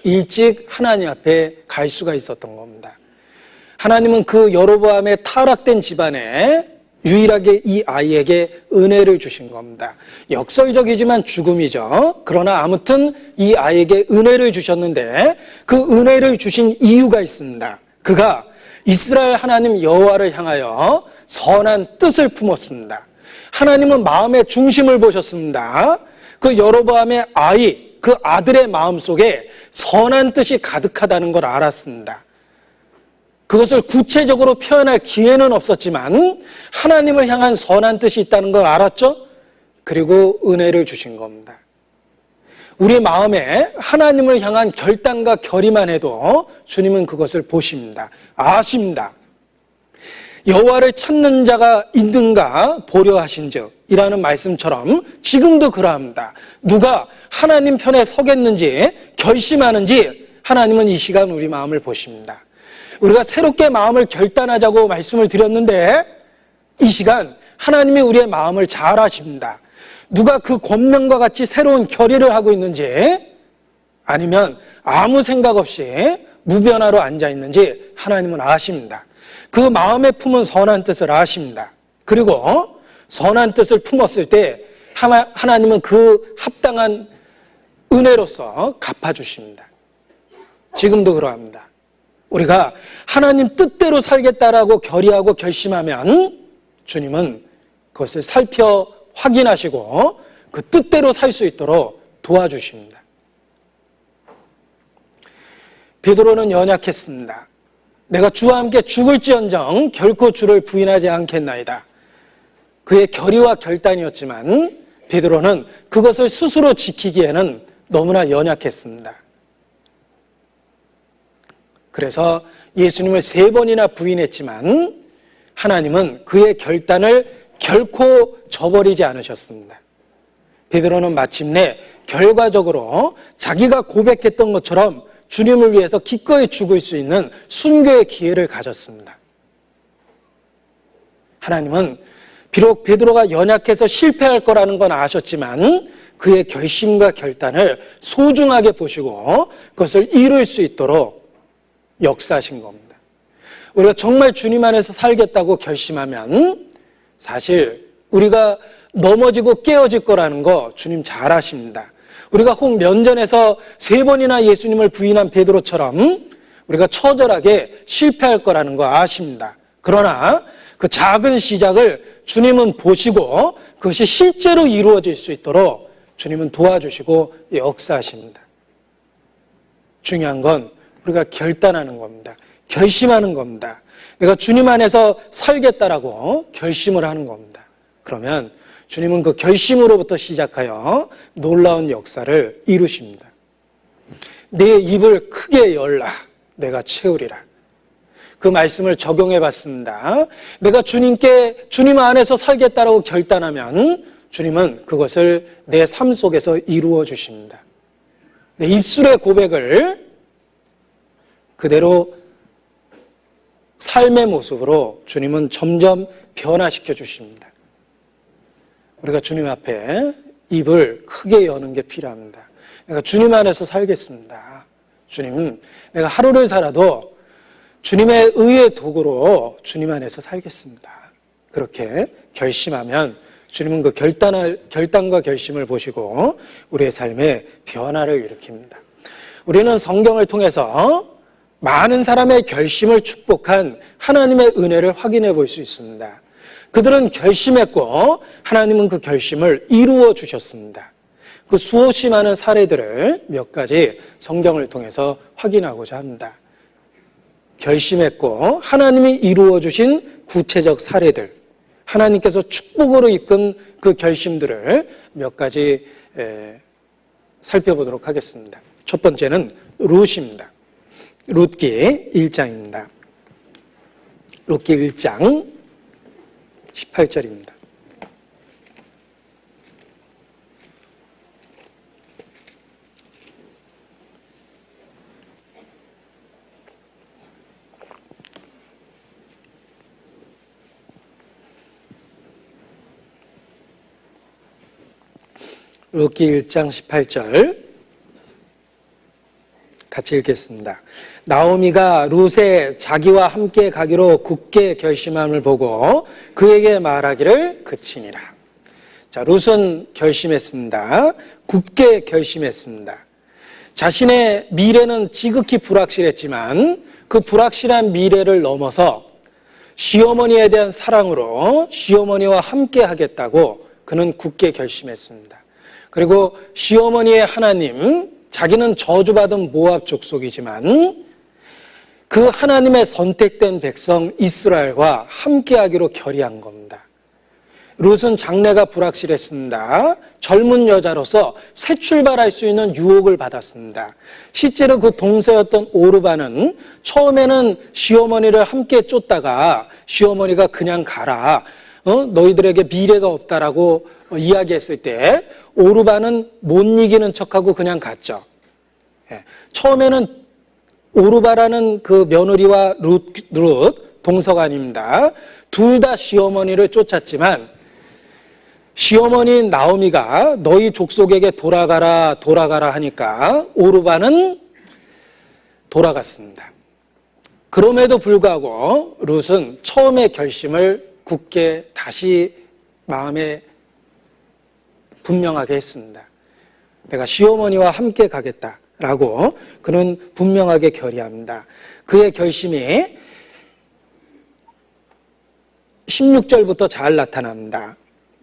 A: 일찍 하나님 앞에 갈 수가 있었던 겁니다. 하나님은 그 여로보암의 타락된 집안에 유일하게 이 아이에게 은혜를 주신 겁니다. 역설적이지만 죽음이죠. 그러나 아무튼 이 아이에게 은혜를 주셨는데 그 은혜를 주신 이유가 있습니다. 그가 이스라엘 하나님 여호와를 향하여 선한 뜻을 품었습니다. 하나님은 마음의 중심을 보셨습니다. 그 여로보암의 아이, 그 아들의 마음속에 선한 뜻이 가득하다는 걸 알았습니다. 그것을 구체적으로 표현할 기회는 없었지만 하나님을 향한 선한 뜻이 있다는 걸 알았죠? 그리고 은혜를 주신 겁니다. 우리 마음에 하나님을 향한 결단과 결의만 해도 주님은 그것을 보십니다. 아십니다. 여호와를 찾는 자가 있는가 보려 하신즉 이라는 말씀처럼 지금도 그러합니다. 누가 하나님 편에 서겠는지 결심하는지 하나님은 이 시간 우리 마음을 보십니다. 우리가 새롭게 마음을 결단하자고 말씀을 드렸는데 이 시간 하나님이 우리의 마음을 잘 아십니다. 누가 그 권면과 같이 새로운 결의를 하고 있는지 아니면 아무 생각 없이 무변화로 앉아 있는지 하나님은 아십니다. 그 마음에 품은 선한 뜻을 아십니다. 그리고 선한 뜻을 품었을 때 하나님은 그 합당한 은혜로서 갚아주십니다. 지금도 그러합니다. 우리가 하나님 뜻대로 살겠다라고 결의하고 결심하면 주님은 그것을 살펴 확인하시고 그 뜻대로 살 수 있도록 도와주십니다. 베드로는 연약했습니다. 내가 주와 함께 죽을지언정 결코 주를 부인하지 않겠나이다. 그의 결의와 결단이었지만 베드로는 그것을 스스로 지키기에는 너무나 연약했습니다. 그래서 예수님을 3번이나 부인했지만 하나님은 그의 결단을 결코 저버리지 않으셨습니다. 베드로는 마침내 결과적으로 자기가 고백했던 것처럼 주님을 위해서 기꺼이 죽을 수 있는 순교의 기회를 가졌습니다. 하나님은 비록 베드로가 연약해서 실패할 거라는 건 아셨지만 그의 결심과 결단을 소중하게 보시고 그것을 이룰 수 있도록 역사하신 겁니다. 우리가 정말 주님 안에서 살겠다고 결심하면 사실 우리가 넘어지고 깨어질 거라는 거 주님 잘 아십니다. 우리가 혹 면전에서 3번이나 예수님을 부인한 베드로처럼 우리가 처절하게 실패할 거라는 거 아십니다. 그러나 그 작은 시작을 주님은 보시고 그것이 실제로 이루어질 수 있도록 주님은 도와주시고 역사하십니다. 중요한 건 우리가 결단하는 겁니다. 결심하는 겁니다. 내가 주님 안에서 살겠다라고 결심을 하는 겁니다. 그러면 주님은 그 결심으로부터 시작하여 놀라운 역사를 이루십니다. 내 입을 크게 열라 내가 채우리라. 그 말씀을 적용해 봤습니다. 내가 주님 안에서 살겠다라고 결단하면 주님은 그것을 내 삶 속에서 이루어 주십니다. 내 입술의 고백을 그대로 삶의 모습으로 주님은 점점 변화시켜 주십니다. 우리가 주님 앞에 입을 크게 여는 게 필요합니다. 내가 주님 안에서 살겠습니다. 주님, 내가 하루를 살아도 주님의 의의 도구로 주님 안에서 살겠습니다. 그렇게 결심하면 주님은 그 결단과 결심을 보시고 우리의 삶에 변화를 일으킵니다. 우리는 성경을 통해서 많은 사람의 결심을 축복한 하나님의 은혜를 확인해 볼 수 있습니다. 그들은 결심했고 하나님은 그 결심을 이루어 주셨습니다. 그 수없이 많은 사례들을 몇 가지 성경을 통해서 확인하고자 합니다. 결심했고 하나님이 이루어 주신 구체적 사례들, 하나님께서 축복으로 이끈 그 결심들을 몇 가지 살펴보도록 하겠습니다. 첫 번째는 룻입니다. 룻기 1장입니다. 룻기 1장 18절입니다. 룻기 1장 18절 같이 읽겠습니다. 나오미가 룻의 자기와 함께 가기로 굳게 결심함을 보고 그에게 말하기를 그치니라. 자, 룻은 결심했습니다. 굳게 결심했습니다. 자신의 미래는 지극히 불확실했지만 그 불확실한 미래를 넘어서 시어머니에 대한 사랑으로 시어머니와 함께 하겠다고 그는 굳게 결심했습니다. 그리고 시어머니의 하나님, 자기는 저주받은 모압 족속이지만 그 하나님의 선택된 백성 이스라엘과 함께하기로 결의한 겁니다. 룻은 장래가 불확실했습니다. 젊은 여자로서 새 출발할 수 있는 유혹을 받았습니다. 실제로 그 동서였던 오르바는 처음에는 시어머니를 함께 쫓다가 시어머니가 그냥 가라, 너희들에게 미래가 없다라고 이야기했을 때 오르바는 못 이기는 척하고 그냥 갔죠. 처음에는 오르바라는 그 며느리와 룻 동서가 아닙니다. 둘 다 시어머니를 쫓았지만 시어머니인 나오미가 너희 족속에게 돌아가라 하니까 오르바는 돌아갔습니다. 그럼에도 불구하고 룻은 처음의 결심을 굳게 다시 마음에 분명하게 했습니다. 내가 시어머니와 함께 가겠다라고 그는 분명하게 결의합니다. 그의 결심이 16절부터 잘 나타납니다.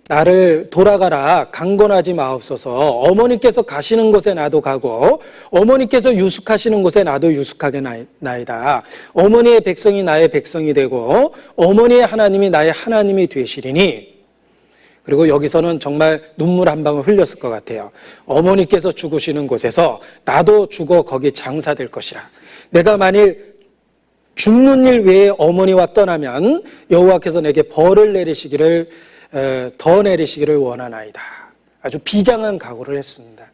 A: 나를 돌아가라 강권하지 마옵소서. 어머니께서 가시는 곳에 나도 가고 어머니께서 유숙하시는 곳에 나도 유숙하게나이다. 어머니의 백성이 나의 백성이 되고 어머니의 하나님이 나의 하나님이 되시리니. 그리고 여기서는 정말 눈물 한 방울 흘렸을 것 같아요. 어머니께서 죽으시는 곳에서 나도 죽어 거기 장사될 것이라. 내가 만일 죽는 일 외에 어머니와 떠나면 여호와께서 내게 벌을 더 내리시기를 원하나이다. 아주 비장한 각오를 했습니다.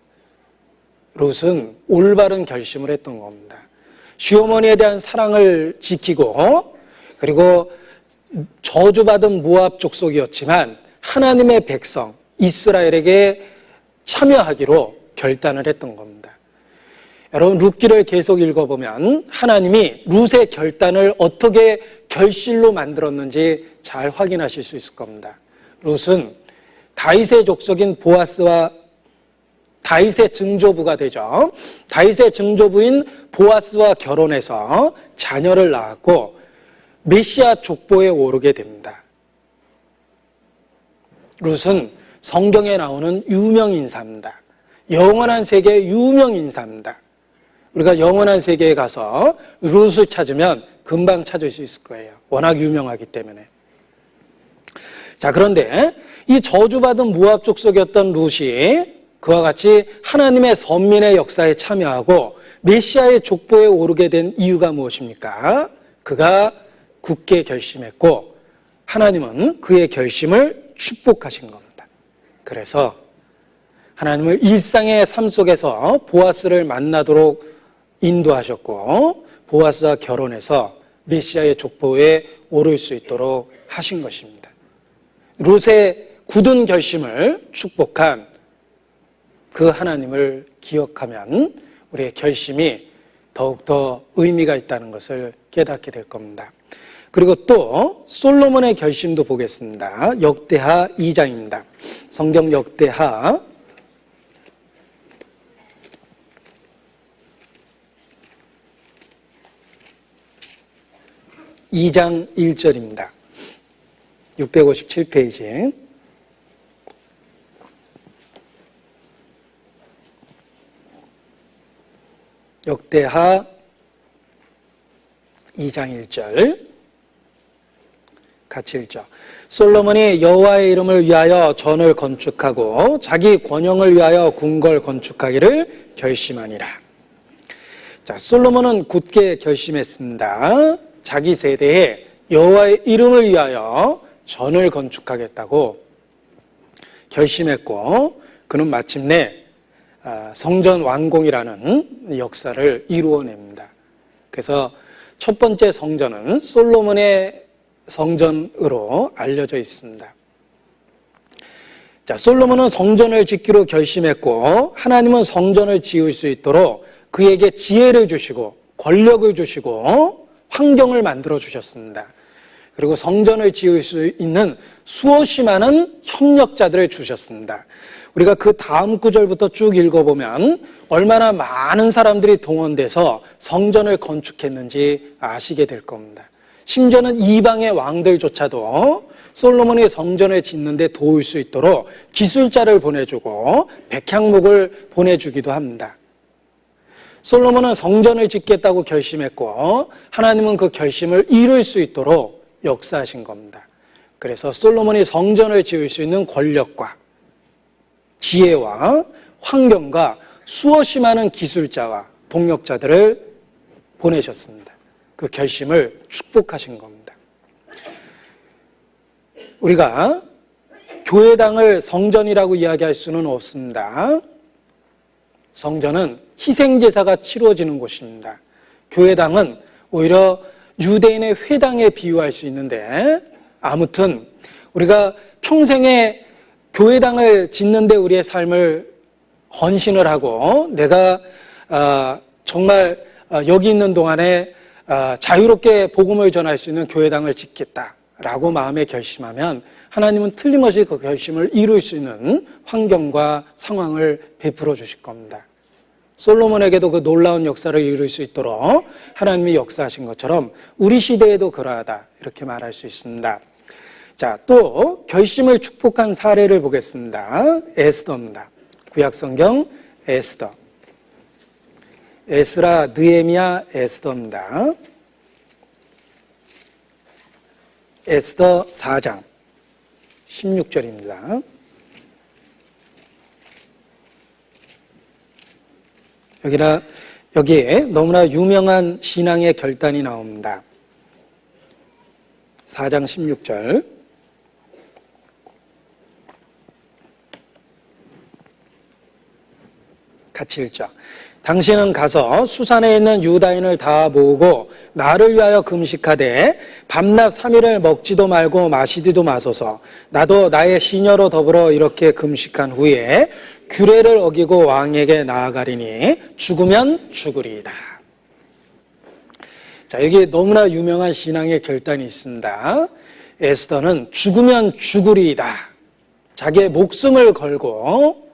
A: 룻은 올바른 결심을 했던 겁니다. 시어머니에 대한 사랑을 지키고 그리고 저주받은 모압 족속이었지만 하나님의 백성 이스라엘에게 참여하기로 결단을 했던 겁니다. 여러분 룻기를 계속 읽어보면 하나님이 룻의 결단을 어떻게 결실로 만들었는지 잘 확인하실 수 있을 겁니다. 룻은 다윗의 족속인 보아스와 다윗의 증조부가 되죠. 다윗의 증조부인 보아스와 결혼해서 자녀를 낳았고 메시아 족보에 오르게 됩니다. 룻은 성경에 나오는 유명 인사입니다. 영원한 세계의 유명 인사입니다. 우리가 영원한 세계에 가서 룻을 찾으면 금방 찾을 수 있을 거예요. 워낙 유명하기 때문에. 자, 그런데 이 저주받은 모압 족속이었던 룻이 그와 같이 하나님의 선민의 역사에 참여하고 메시아의 족보에 오르게 된 이유가 무엇입니까? 그가 굳게 결심했고 하나님은 그의 결심을 축복하신 겁니다. 그래서 하나님을 일상의 삶 속에서 보아스를 만나도록 인도하셨고 보아스와 결혼해서 메시아의 족보에 오를 수 있도록 하신 것입니다. 룻의 굳은 결심을 축복한 그 하나님을 기억하면 우리의 결심이 더욱더 의미가 있다는 것을 깨닫게 될 겁니다. 그리고 또 솔로몬의 결심도 보겠습니다. 역대하 2장입니다. 성경 역대하 2장 1절입니다. 657페이지. 역대하 2장 1절 같이 읽죠. 솔로몬이 여호와의 이름을 위하여 전을 건축하고 자기 권영을 위하여 궁궐 건축하기를 결심하니라. 자, 솔로몬은 굳게 결심했습니다. 자기 세대에 여호와의 이름을 위하여 전을 건축하겠다고 결심했고 그는 마침내 성전 완공이라는 역사를 이루어냅니다. 그래서 첫 번째 성전은 솔로몬의 성전으로 알려져 있습니다. 자, 솔로몬은 성전을 짓기로 결심했고 하나님은 성전을 지을 수 있도록 그에게 지혜를 주시고 권력을 주시고 환경을 만들어 주셨습니다. 그리고 성전을 지을 수 있는 수없이 많은 협력자들을 주셨습니다. 우리가 그 다음 구절부터 쭉 읽어보면 얼마나 많은 사람들이 동원돼서 성전을 건축했는지 아시게 될 겁니다. 심지어는 이방의 왕들조차도 솔로몬이 성전을 짓는 데 도울 수 있도록 기술자를 보내주고 백향목을 보내주기도 합니다. 솔로몬은 성전을 짓겠다고 결심했고 하나님은 그 결심을 이룰 수 있도록 역사하신 겁니다. 그래서 솔로몬이 성전을 지을 수 있는 권력과 지혜와 환경과 수없이 많은 기술자와 동력자들을 보내셨습니다. 그 결심을 축복하신 겁니다. 우리가 교회당을 성전이라고 이야기할 수는 없습니다. 성전은 희생제사가 치러지는 곳입니다. 교회당은 오히려 유대인의 회당에 비유할 수 있는데 아무튼 우리가 평생에 교회당을 짓는데 우리의 삶을 헌신을 하고 내가 정말 여기 있는 동안에 자유롭게 복음을 전할 수 있는 교회당을 짓겠다라고 마음에 결심하면 하나님은 틀림없이 그 결심을 이룰 수 있는 환경과 상황을 베풀어 주실 겁니다. 솔로몬에게도 그 놀라운 역사를 이룰 수 있도록 하나님이 역사하신 것처럼 우리 시대에도 그러하다 이렇게 말할 수 있습니다. 자, 또 결심을 축복한 사례를 보겠습니다. 에스더입니다. 구약성경 에스더. 에스라, 느헤미야, 에스더입니다. 에스더 4장 16절입니다. 여기에 너무나 유명한 신앙의 결단이 나옵니다. 4장 16절. 같이 읽죠. 당신은 가서 수산에 있는 유다인을 다 모으고 나를 위하여 금식하되 밤낮 3일을 먹지도 말고 마시지도 마소서. 나도 나의 시녀로 더불어 이렇게 금식한 후에 규례를 어기고 왕에게 나아가리니 죽으면 죽으리이다. 자, 여기 너무나 유명한 신앙의 결단이 있습니다. 에스더는 죽으면 죽으리이다. 자기의 목숨을 걸고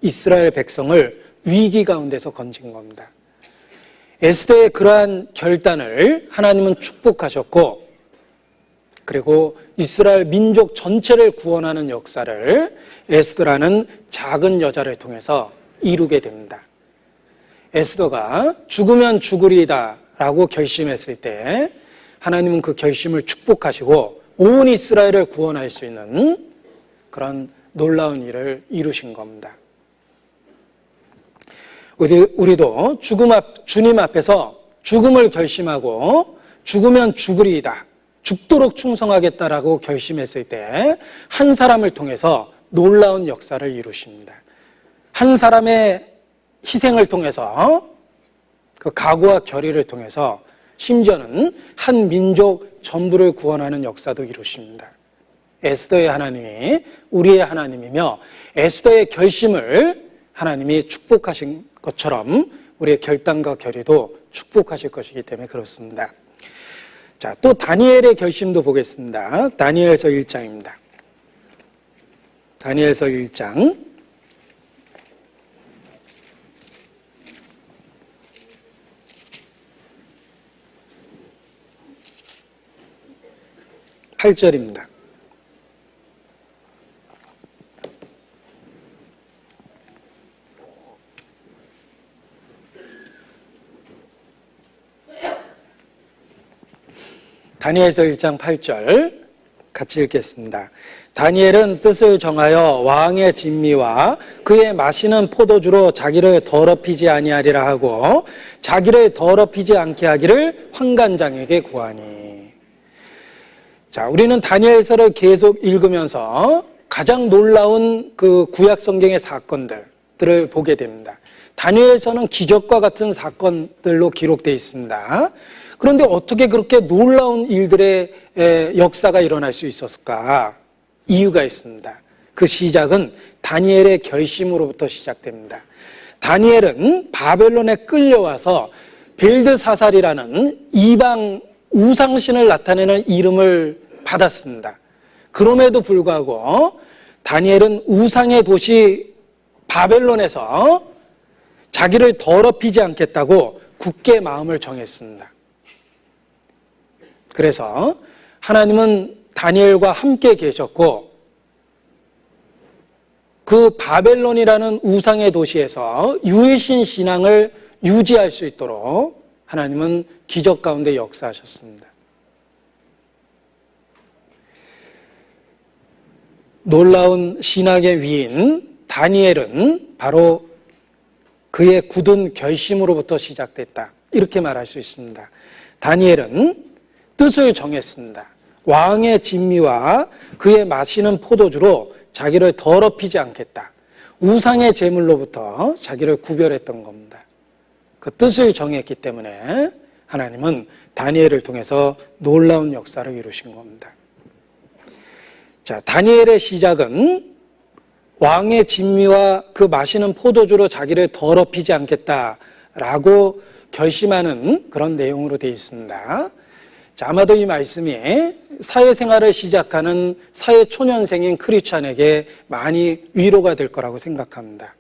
A: 이스라엘 백성을 위기 가운데서 건진 겁니다. 에스더의 그러한 결단을 하나님은 축복하셨고, 그리고 이스라엘 민족 전체를 구원하는 역사를 에스더라는 작은 여자를 통해서 이루게 됩니다. 에스더가 죽으면 죽으리이다 라고 결심했을 때 하나님은 그 결심을 축복하시고 온 이스라엘을 구원할 수 있는 그런 놀라운 일을 이루신 겁니다. 우리도 주님 앞에서 죽음을 결심하고 죽으면 죽으리이다, 죽도록 충성하겠다라고 결심했을 때 한 사람을 통해서 놀라운 역사를 이루십니다. 한 사람의 희생을 통해서, 그 각오와 결의를 통해서 심지어는 한 민족 전부를 구원하는 역사도 이루십니다. 에스더의 하나님이 우리의 하나님이며 에스더의 결심을 하나님이 축복하신 것처럼 우리의 결단과 결의도 축복하실 것이기 때문에 그렇습니다. 자, 또 다니엘의 결심도 보겠습니다. 다니엘서 1장입니다. 다니엘서 1장 8절입니다. 다니엘서 1장 8절 같이 읽겠습니다. 다니엘은 뜻을 정하여 왕의 진미와 그의 마시는 포도주로 자기를 더럽히지 아니하리라 하고 자기를 더럽히지 않게 하기를 환관장에게 구하니. 자, 우리는 다니엘서를 계속 읽으면서 가장 놀라운 그 구약 성경의 사건들을 보게 됩니다. 다니엘서는 기적과 같은 사건들로 기록되어 있습니다. 그런데 어떻게 그렇게 놀라운 일들의 역사가 일어날 수 있었을까? 이유가 있습니다. 그 시작은 다니엘의 결심으로부터 시작됩니다. 다니엘은 바벨론에 끌려와서 벨드사살이라는 이방 우상신을 나타내는 이름을 받았습니다. 그럼에도 불구하고 다니엘은 우상의 도시 바벨론에서 자기를 더럽히지 않겠다고 굳게 마음을 정했습니다. 그래서 하나님은 다니엘과 함께 계셨고 그 바벨론이라는 우상의 도시에서 유일신 신앙을 유지할 수 있도록 하나님은 기적 가운데 역사하셨습니다. 놀라운 신학의 위인 다니엘은 바로 그의 굳은 결심으로부터 시작됐다, 이렇게 말할 수 있습니다. 다니엘은 뜻을 정했습니다. 왕의 진미와 그의 마시는 포도주로 자기를 더럽히지 않겠다. 우상의 제물로부터 자기를 구별했던 겁니다. 그 뜻을 정했기 때문에 하나님은 다니엘을 통해서 놀라운 역사를 이루신 겁니다. 자, 다니엘의 시작은 왕의 진미와 그 마시는 포도주로 자기를 더럽히지 않겠다라고 결심하는 그런 내용으로 되어 있습니다. 자, 아마도 이 말씀이 사회생활을 시작하는 사회초년생인 크리스찬에게 많이 위로가 될 거라고 생각합니다.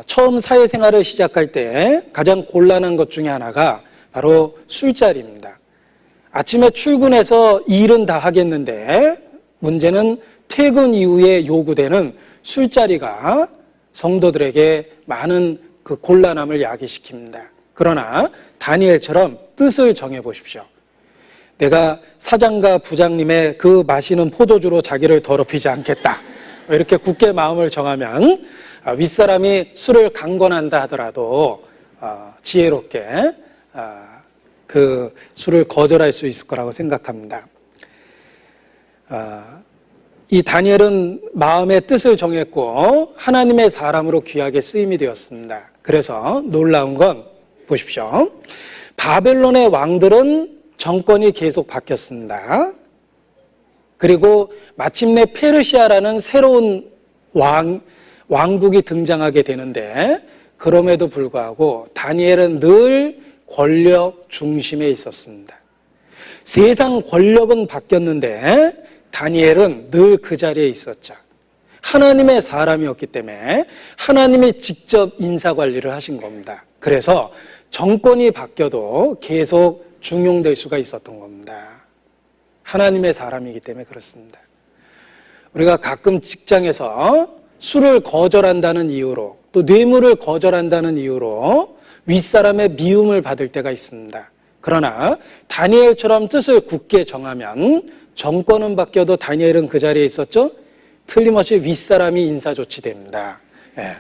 A: 처음 사회생활을 시작할 때 가장 곤란한 것 중에 하나가 바로 술자리입니다. 아침에 출근해서 일은 다 하겠는데 문제는 퇴근 이후에 요구되는 술자리가 성도들에게 많은 그 곤란함을 야기시킵니다. 그러나 다니엘처럼 뜻을 정해보십시오. 내가 사장과 부장님의 그 마시는 포도주로 자기를 더럽히지 않겠다, 이렇게 굳게 마음을 정하면 윗사람이 술을 강권한다 하더라도 지혜롭게 그 술을 거절할 수 있을 거라고 생각합니다. 이 다니엘은 마음의 뜻을 정했고 하나님의 사람으로 귀하게 쓰임이 되었습니다. 그래서 놀라운 건 보십시오. 바벨론의 왕들은 정권이 계속 바뀌었습니다. 그리고 마침내 페르시아라는 새로운 왕국이 등장하게 되는데 그럼에도 불구하고 다니엘은 늘 권력 중심에 있었습니다. 세상 권력은 바뀌었는데 다니엘은 늘 그 자리에 있었죠. 하나님의 사람이었기 때문에 하나님이 직접 인사관리를 하신 겁니다. 그래서 정권이 바뀌어도 계속 중용될 수가 있었던 겁니다. 하나님의 사람이기 때문에 그렇습니다. 우리가 가끔 직장에서 술을 거절한다는 이유로 또 뇌물을 거절한다는 이유로 윗사람의 미움을 받을 때가 있습니다. 그러나 다니엘처럼 뜻을 굳게 정하면 정권은 바뀌어도 다니엘은 그 자리에 있었죠? 틀림없이 윗사람이 인사 조치됩니다. 예.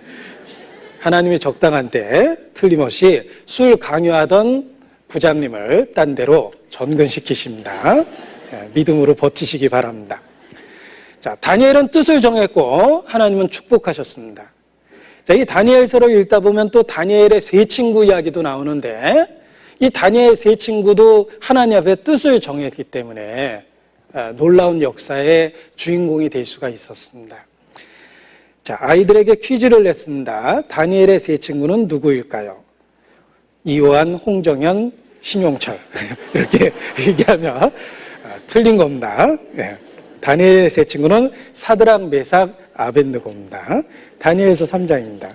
A: 하나님이 적당한 때 틀림없이 술 강요하던 부장님을 딴 데로 전근시키십니다. 예. 믿음으로 버티시기 바랍니다. 자, 다니엘은 뜻을 정했고 하나님은 축복하셨습니다. 자, 이 다니엘서를 읽다 보면 또 다니엘의 세 친구 이야기도 나오는데 이 다니엘 세 친구도 하나님 앞에 뜻을 정했기 때문에 놀라운 역사의 주인공이 될 수가 있었습니다. 자, 아이들에게 퀴즈를 냈습니다. 다니엘의 세 친구는 누구일까요? 이호한, 홍정현, 신용철 이렇게 얘기하면 틀린 겁니다. 네. 다니엘의 세 친구는 사드락, 메삭, 아벳느고입니다. 다니엘서 3장입니다.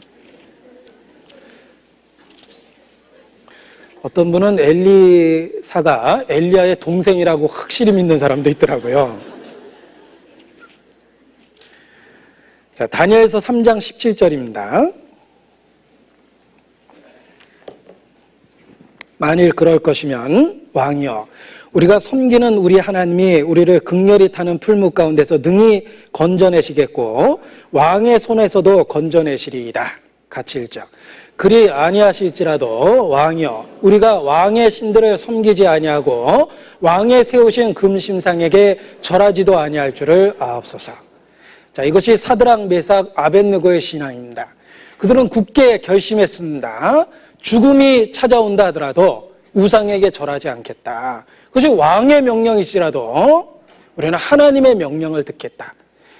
A: 어떤 분은 엘리사가 엘리야의 동생이라고 확실히 믿는 사람도 있더라고요. 자, 다니엘서 3장 17절입니다. 만일 그럴 것이면 왕이여 우리가 섬기는 우리 하나님이 우리를 극렬히 타는 풀무 가운데서 능히 건져내시겠고 왕의 손에서도 건져내시리이다. 같이 읽자. 그리 아니하실지라도 왕이여 우리가 왕의 신들을 섬기지 아니하고 왕의 세우신 금심상에게 절하지도 아니할 줄을 아옵소서. 자, 이것이 사드락, 메삭, 아벳느고의 신앙입니다. 그들은 굳게 결심했습니다. 죽음이 찾아온다 하더라도 우상에게 절하지 않겠다. 그것이 왕의 명령이시라도 우리는 하나님의 명령을 듣겠다.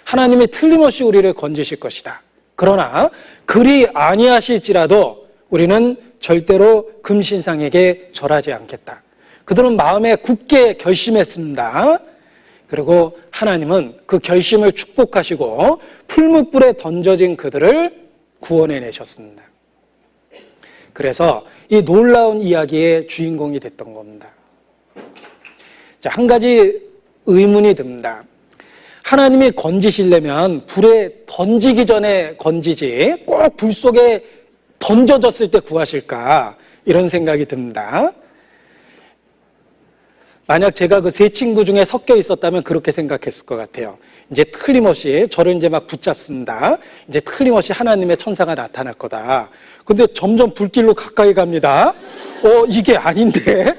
A: 하나님이 틀림없이 우리를 건지실 것이다. 그러나 그리 아니하실지라도 우리는 절대로 금신상에게 절하지 않겠다. 그들은 마음에 굳게 결심했습니다. 그리고 하나님은 그 결심을 축복하시고 풀무불에 던져진 그들을 구원해내셨습니다. 그래서 이 놀라운 이야기의 주인공이 됐던 겁니다. 자, 한 가지 의문이 듭니다. 하나님이 건지시려면 불에 던지기 전에 건지지 꼭 불 속에 던져졌을 때 구하실까 이런 생각이 듭니다. 만약 제가 그 세 친구 중에 섞여 있었다면 그렇게 생각했을 것 같아요. 이제 틀림없이 저를 이제 막 붙잡습니다. 이제 틀림없이 하나님의 천사가 나타날 거다. 근데 점점 불길로 가까이 갑니다. 이게 아닌데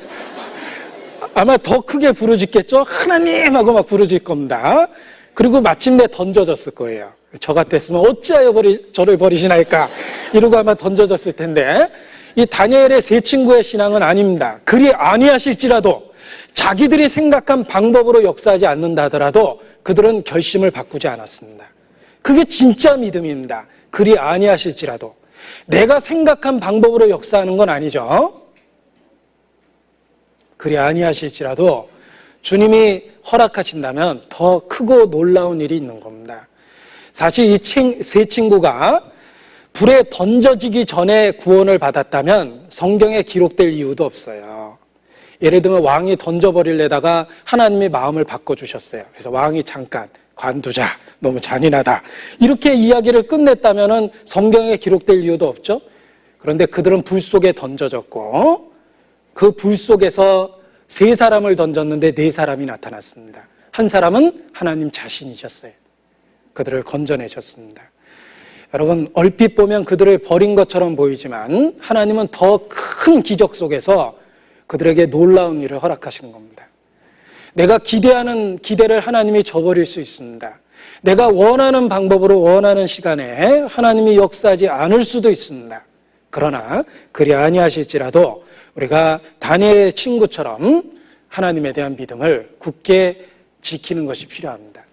A: 아마 더 크게 부르짖겠죠. 하나님 하고 막 부르짖을 겁니다. 그리고 마침내 던져졌을 거예요. 저 같았으면 어찌하여 저를 버리시나이까 이러고 아마 던져졌을 텐데 이 다니엘의 세 친구의 신앙은 아닙니다. 그리 아니하실지라도 자기들이 생각한 방법으로 역사하지 않는다 하더라도 그들은 결심을 바꾸지 않았습니다. 그게 진짜 믿음입니다. 그리 아니하실지라도 내가 생각한 방법으로 역사하는 건 아니죠. 그리 아니하실지라도 주님이 허락하신다면 더 크고 놀라운 일이 있는 겁니다. 사실 이 세 친구가 불에 던져지기 전에 구원을 받았다면 성경에 기록될 이유도 없어요. 예를 들면 왕이 던져버리려다가 하나님이 마음을 바꿔주셨어요. 그래서 왕이 잠깐 관두자, 너무 잔인하다 이렇게 이야기를 끝냈다면 성경에 기록될 이유도 없죠. 그런데 그들은 불 속에 던져졌고 그 불 속에서 세 사람을 던졌는데 네 사람이 나타났습니다. 한 사람은 하나님 자신이셨어요. 그들을 건져내셨습니다. 여러분, 얼핏 보면 그들을 버린 것처럼 보이지만 하나님은 더 큰 기적 속에서 그들에게 놀라운 일을 허락하신 겁니다. 내가 기대하는 기대를 하나님이 저버릴 수 있습니다. 내가 원하는 방법으로 원하는 시간에 하나님이 역사하지 않을 수도 있습니다. 그러나 그리 아니하실지라도 우리가 다니엘의 친구처럼 하나님에 대한 믿음을 굳게 지키는 것이 필요합니다.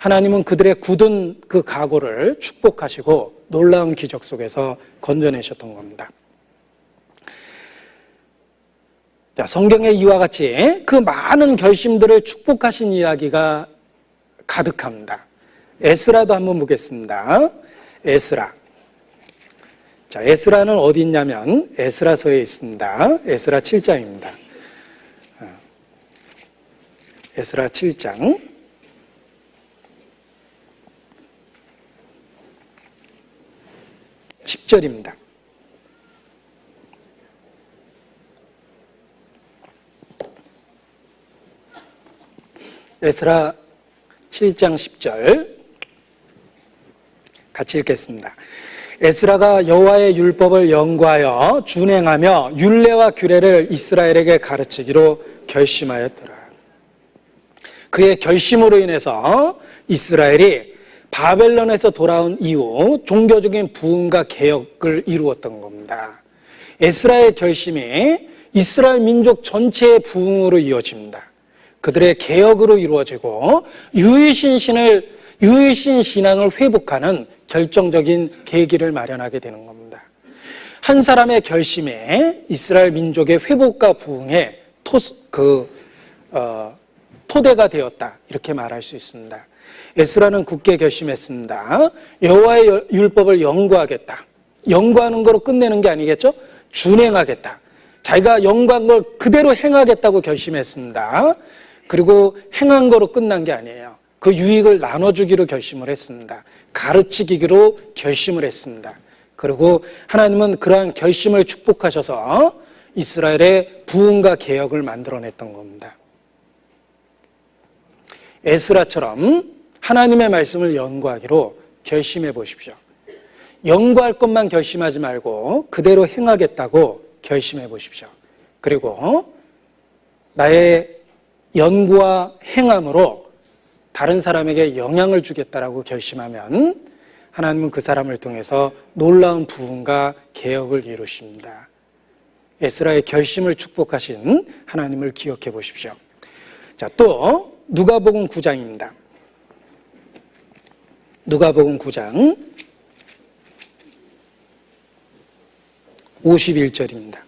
A: 하나님은 그들의 굳은 그 각오를 축복하시고 놀라운 기적 속에서 건져내셨던 겁니다. 자, 성경에 이와 같이 그 많은 결심들을 축복하신 이야기가 가득합니다. 에스라도 한번 보겠습니다. 에스라. 자, 에스라는 어디 있냐면 에스라서에 있습니다. 에스라 7장입니다. 에스라 7장 10절입니다. 에스라 7장 10절 같이 읽겠습니다. 에스라가 여호와의 율법을 연구하여 준행하며 율례와 규례를 이스라엘에게 가르치기로 결심하였더라. 그의 결심으로 인해서 이스라엘이 바벨론에서 돌아온 이후 종교적인 부흥과 개혁을 이루었던 겁니다. 에스라의 결심이 이스라엘 민족 전체의 부흥으로 이어집니다. 그들의 개혁으로 이루어지고 유일신 신앙을 회복하는 결정적인 계기를 마련하게 되는 겁니다. 한 사람의 결심이 이스라엘 민족의 회복과 부흥의 토대가 되었다, 이렇게 말할 수 있습니다. 에스라는 굳게 결심했습니다. 여호와의 율법을 연구하겠다. 연구하는 거로 끝내는 게 아니겠죠? 준행하겠다. 자기가 연구한 걸 그대로 행하겠다고 결심했습니다. 그리고 행한 거로 끝난 게 아니에요. 그 유익을 나눠주기로 결심을 했습니다. 가르치기로 결심을 했습니다. 그리고 하나님은 그러한 결심을 축복하셔서 이스라엘의 부흥과 개혁을 만들어냈던 겁니다. 에스라처럼 하나님의 말씀을 연구하기로 결심해 보십시오. 연구할 것만 결심하지 말고 그대로 행하겠다고 결심해 보십시오. 그리고 나의 연구와 행함으로 다른 사람에게 영향을 주겠다라고 결심하면 하나님은 그 사람을 통해서 놀라운 부흥과 개혁을 이루십니다. 에스라의 결심을 축복하신 하나님을 기억해 보십시오. 자, 또 누가복음 9장입니다. 누가복음 9장 51절입니다.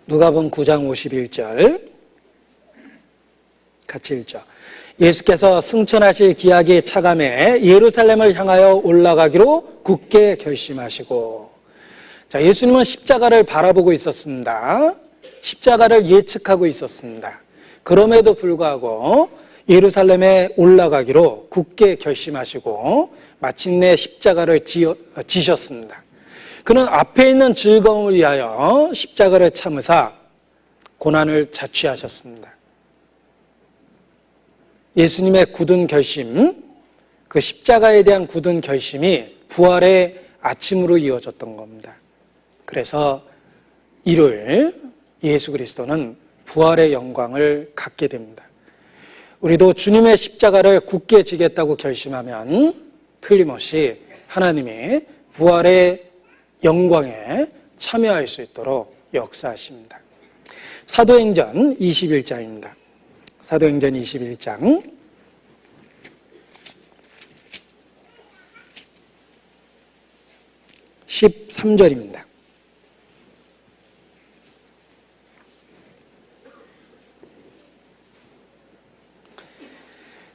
A: 누가복음 9장 51절 같이 읽죠. 예수께서 승천하실 기약이 차감해 예루살렘을 향하여 올라가기로 굳게 결심하시고, 자, 예수님은 십자가를 바라보고 있었습니다. 십자가를 예측하고 있었습니다. 그럼에도 불구하고 예루살렘에 올라가기로 굳게 결심하시고 마침내 십자가를 지셨습니다. 그는 앞에 있는 즐거움을 위하여 십자가를 참으사 고난을 자취하셨습니다. 예수님의 굳은 결심, 그 십자가에 대한 굳은 결심이 부활의 아침으로 이어졌던 겁니다. 그래서 일요일 예수 그리스도는 부활의 영광을 갖게 됩니다. 우리도 주님의 십자가를 굳게 지겠다고 결심하면 틀림없이 하나님이 부활의 영광에 참여할 수 있도록 역사하십니다. 사도행전 21장입니다. 사도행전 21장 13절입니다.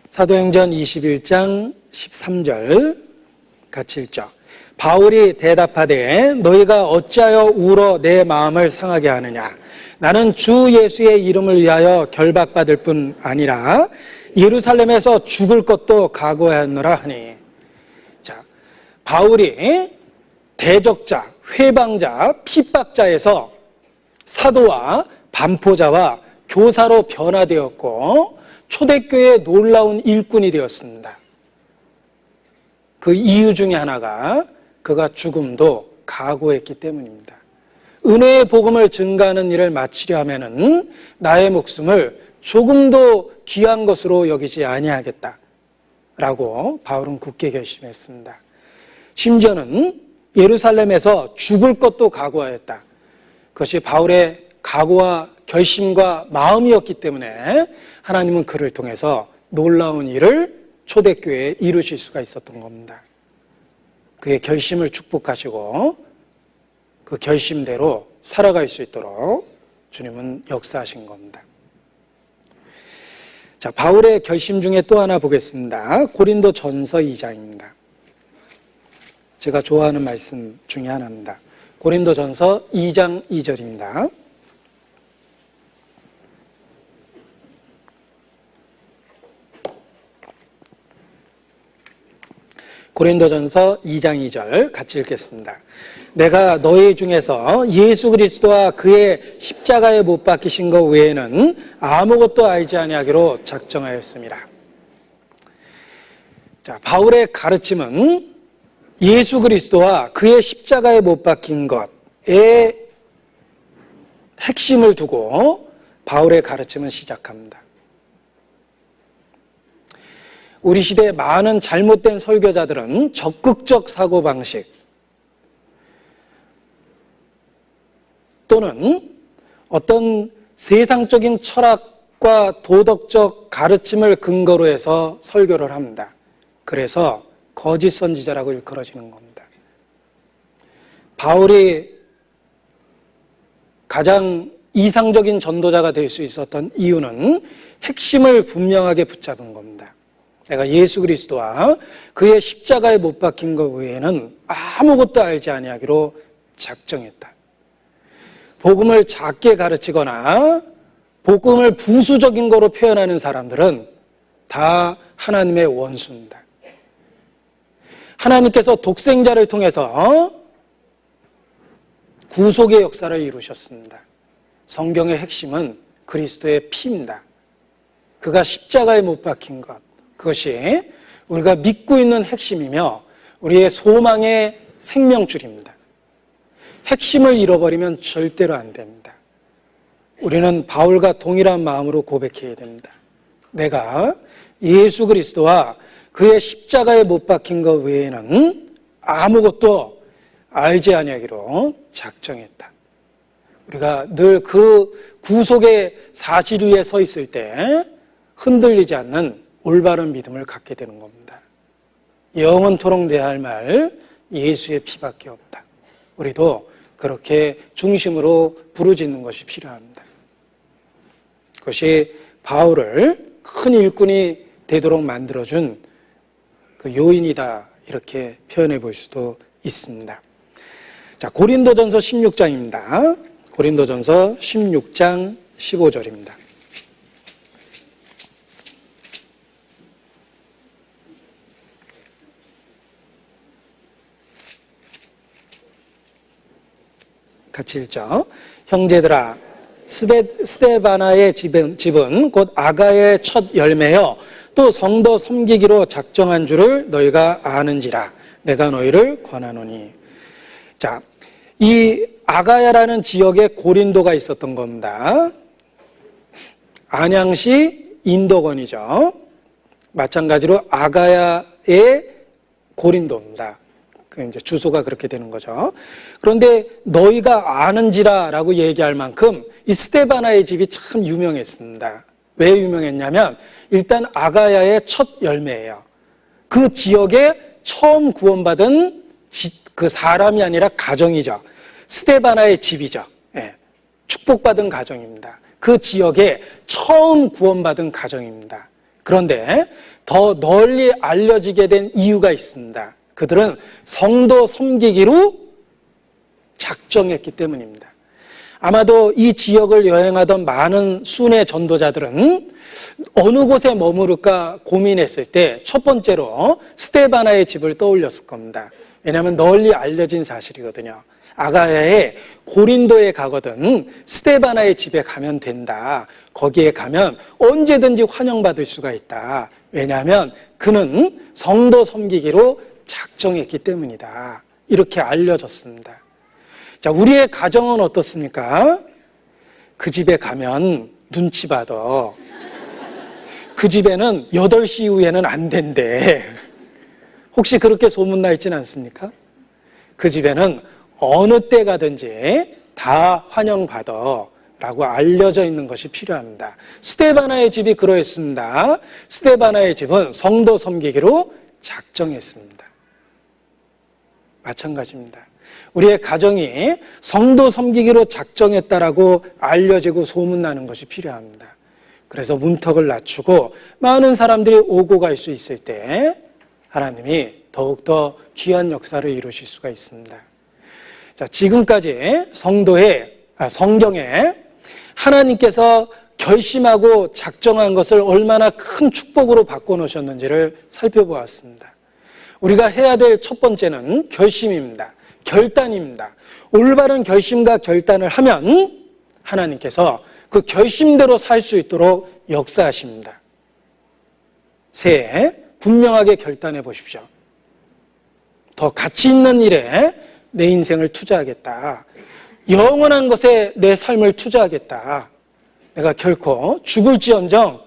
A: 사도행전 21장 13절 같이 읽죠. 바울이 대답하되 너희가 어찌하여 울어 내 마음을 상하게 하느냐. 나는 주 예수의 이름을 위하여 결박받을 뿐 아니라 예루살렘에서 죽을 것도 각오하였노라 하니. 자, 바울이 대적자, 회방자, 핍박자에서 사도와 반포자와 교사로 변화되었고 초대교회의 놀라운 일꾼이 되었습니다. 그 이유 중에 하나가 그가 죽음도 각오했기 때문입니다. 은혜의 복음을 증가하는 일을 마치려 하면은 나의 목숨을 조금도 귀한 것으로 여기지 아니하겠다라고 바울은 굳게 결심했습니다. 심지어는 예루살렘에서 죽을 것도 각오하였다. 그것이 바울의 각오와 결심과 마음이었기 때문에 하나님은 그를 통해서 놀라운 일을 초대교회에 이루실 수가 있었던 겁니다. 그의 결심을 축복하시고 그 결심대로 살아갈 수 있도록 주님은 역사하신 겁니다. 자, 바울의 결심 중에 또 하나 보겠습니다. 고린도 전서 2장입니다. 제가 좋아하는 말씀 중에 하나입니다. 고린도 전서 2장 2절입니다. 고린도전서 2장 2절 같이 읽겠습니다. 내가 너희 중에서 예수 그리스도와 그의 십자가에 못 박히신 것 외에는 아무것도 알지 아니하기로 작정하였습니다. 자, 바울의 가르침은 예수 그리스도와 그의 십자가에 못 박힌 것에 핵심을 두고 바울의 가르침은 시작합니다. 우리 시대의 많은 잘못된 설교자들은 적극적 사고방식 또는 어떤 세상적인 철학과 도덕적 가르침을 근거로 해서 설교를 합니다. 그래서 거짓 선지자라고 일컬어지는 겁니다. 바울이 가장 이상적인 전도자가 될 수 있었던 이유는 핵심을 분명하게 붙잡은 겁니다. 내가 예수 그리스도와 그의 십자가에 못 박힌 것 외에는 아무것도 알지 아니하기로 작정했다. 복음을 작게 가르치거나 복음을 부수적인 거로 표현하는 사람들은 다 하나님의 원수입니다. 하나님께서 독생자를 통해서 구속의 역사를 이루셨습니다. 성경의 핵심은 그리스도의 피입니다. 그가 십자가에 못 박힌 것, 그것이 우리가 믿고 있는 핵심이며 우리의 소망의 생명줄입니다. 핵심을 잃어버리면 절대로 안 됩니다. 우리는 바울과 동일한 마음으로 고백해야 됩니다. 내가 예수 그리스도와 그의 십자가에 못 박힌 것 외에는 아무것도 알지 아니하기로 작정했다. 우리가 늘 그 구속의 사실 위에 서 있을 때 흔들리지 않는 올바른 믿음을 갖게 되는 겁니다. 영원토록 내야 할 말 예수의 피밖에 없다. 우리도 그렇게 중심으로 부르짖는 것이 필요합니다. 그것이 바울을 큰 일꾼이 되도록 만들어준 그 요인이다, 이렇게 표현해 볼 수도 있습니다. 자, 고린도전서 16장입니다. 고린도전서 16장 15절입니다. 같이 읽죠. 형제들아, 스데바나의 집은 곧 아가의 첫 열매여 또 성도 섬기기로 작정한 줄을 너희가 아는지라 내가 너희를 권하노니. 자, 이 아가야라는 지역에 고린도가 있었던 겁니다. 안양시 인도권이죠. 마찬가지로 아가야의 고린도입니다. 이제 주소가 그렇게 되는 거죠. 그런데 너희가 아는지라라고 얘기할 만큼 이 스데바나의 집이 참 유명했습니다. 왜 유명했냐면 일단 아가야의 첫 열매예요. 그 지역에 처음 구원받은 그 사람이 아니라 가정이죠. 스데바나의 집이죠. 예, 축복받은 가정입니다. 그 지역에 처음 구원받은 가정입니다. 그런데 더 널리 알려지게 된 이유가 있습니다. 그들은 성도 섬기기로 작정했기 때문입니다. 아마도 이 지역을 여행하던 많은 순회 전도자들은 어느 곳에 머무를까 고민했을 때 첫 번째로 스데바나의 집을 떠올렸을 겁니다. 왜냐하면 널리 알려진 사실이거든요. 아가야에 고린도에 가거든 스데바나의 집에 가면 된다. 거기에 가면 언제든지 환영받을 수가 있다. 왜냐하면 그는 성도 섬기기로 작정했기 때문이다. 이렇게 알려졌습니다. 자, 우리의 가정은 어떻습니까? 그 집에 가면 눈치 받아. 그 집에는 8시 이후에는 안 된대. 혹시 그렇게 소문나 있지는 않습니까? 그 집에는 어느 때 가든지 다 환영받아 라고 알려져 있는 것이 필요합니다. 스데바나의 집이 그러했습니다. 스데바나의 집은 성도 섬기기로 작정했습니다. 마찬가지입니다. 우리의 가정이 성도 섬기기로 작정했다라고 알려지고 소문나는 것이 필요합니다. 그래서 문턱을 낮추고 많은 사람들이 오고 갈 수 있을 때 하나님이 더욱더 귀한 역사를 이루실 수가 있습니다. 자, 지금까지 성경에 하나님께서 결심하고 작정한 것을 얼마나 큰 축복으로 바꿔놓으셨는지를 살펴보았습니다. 우리가 해야 될 첫 번째는 결심입니다. 결단입니다. 올바른 결심과 결단을 하면 하나님께서 그 결심대로 살 수 있도록 역사하십니다. 새해 분명하게 결단해 보십시오. 더 가치 있는 일에 내 인생을 투자하겠다. 영원한 것에 내 삶을 투자하겠다. 내가 결코 죽을지언정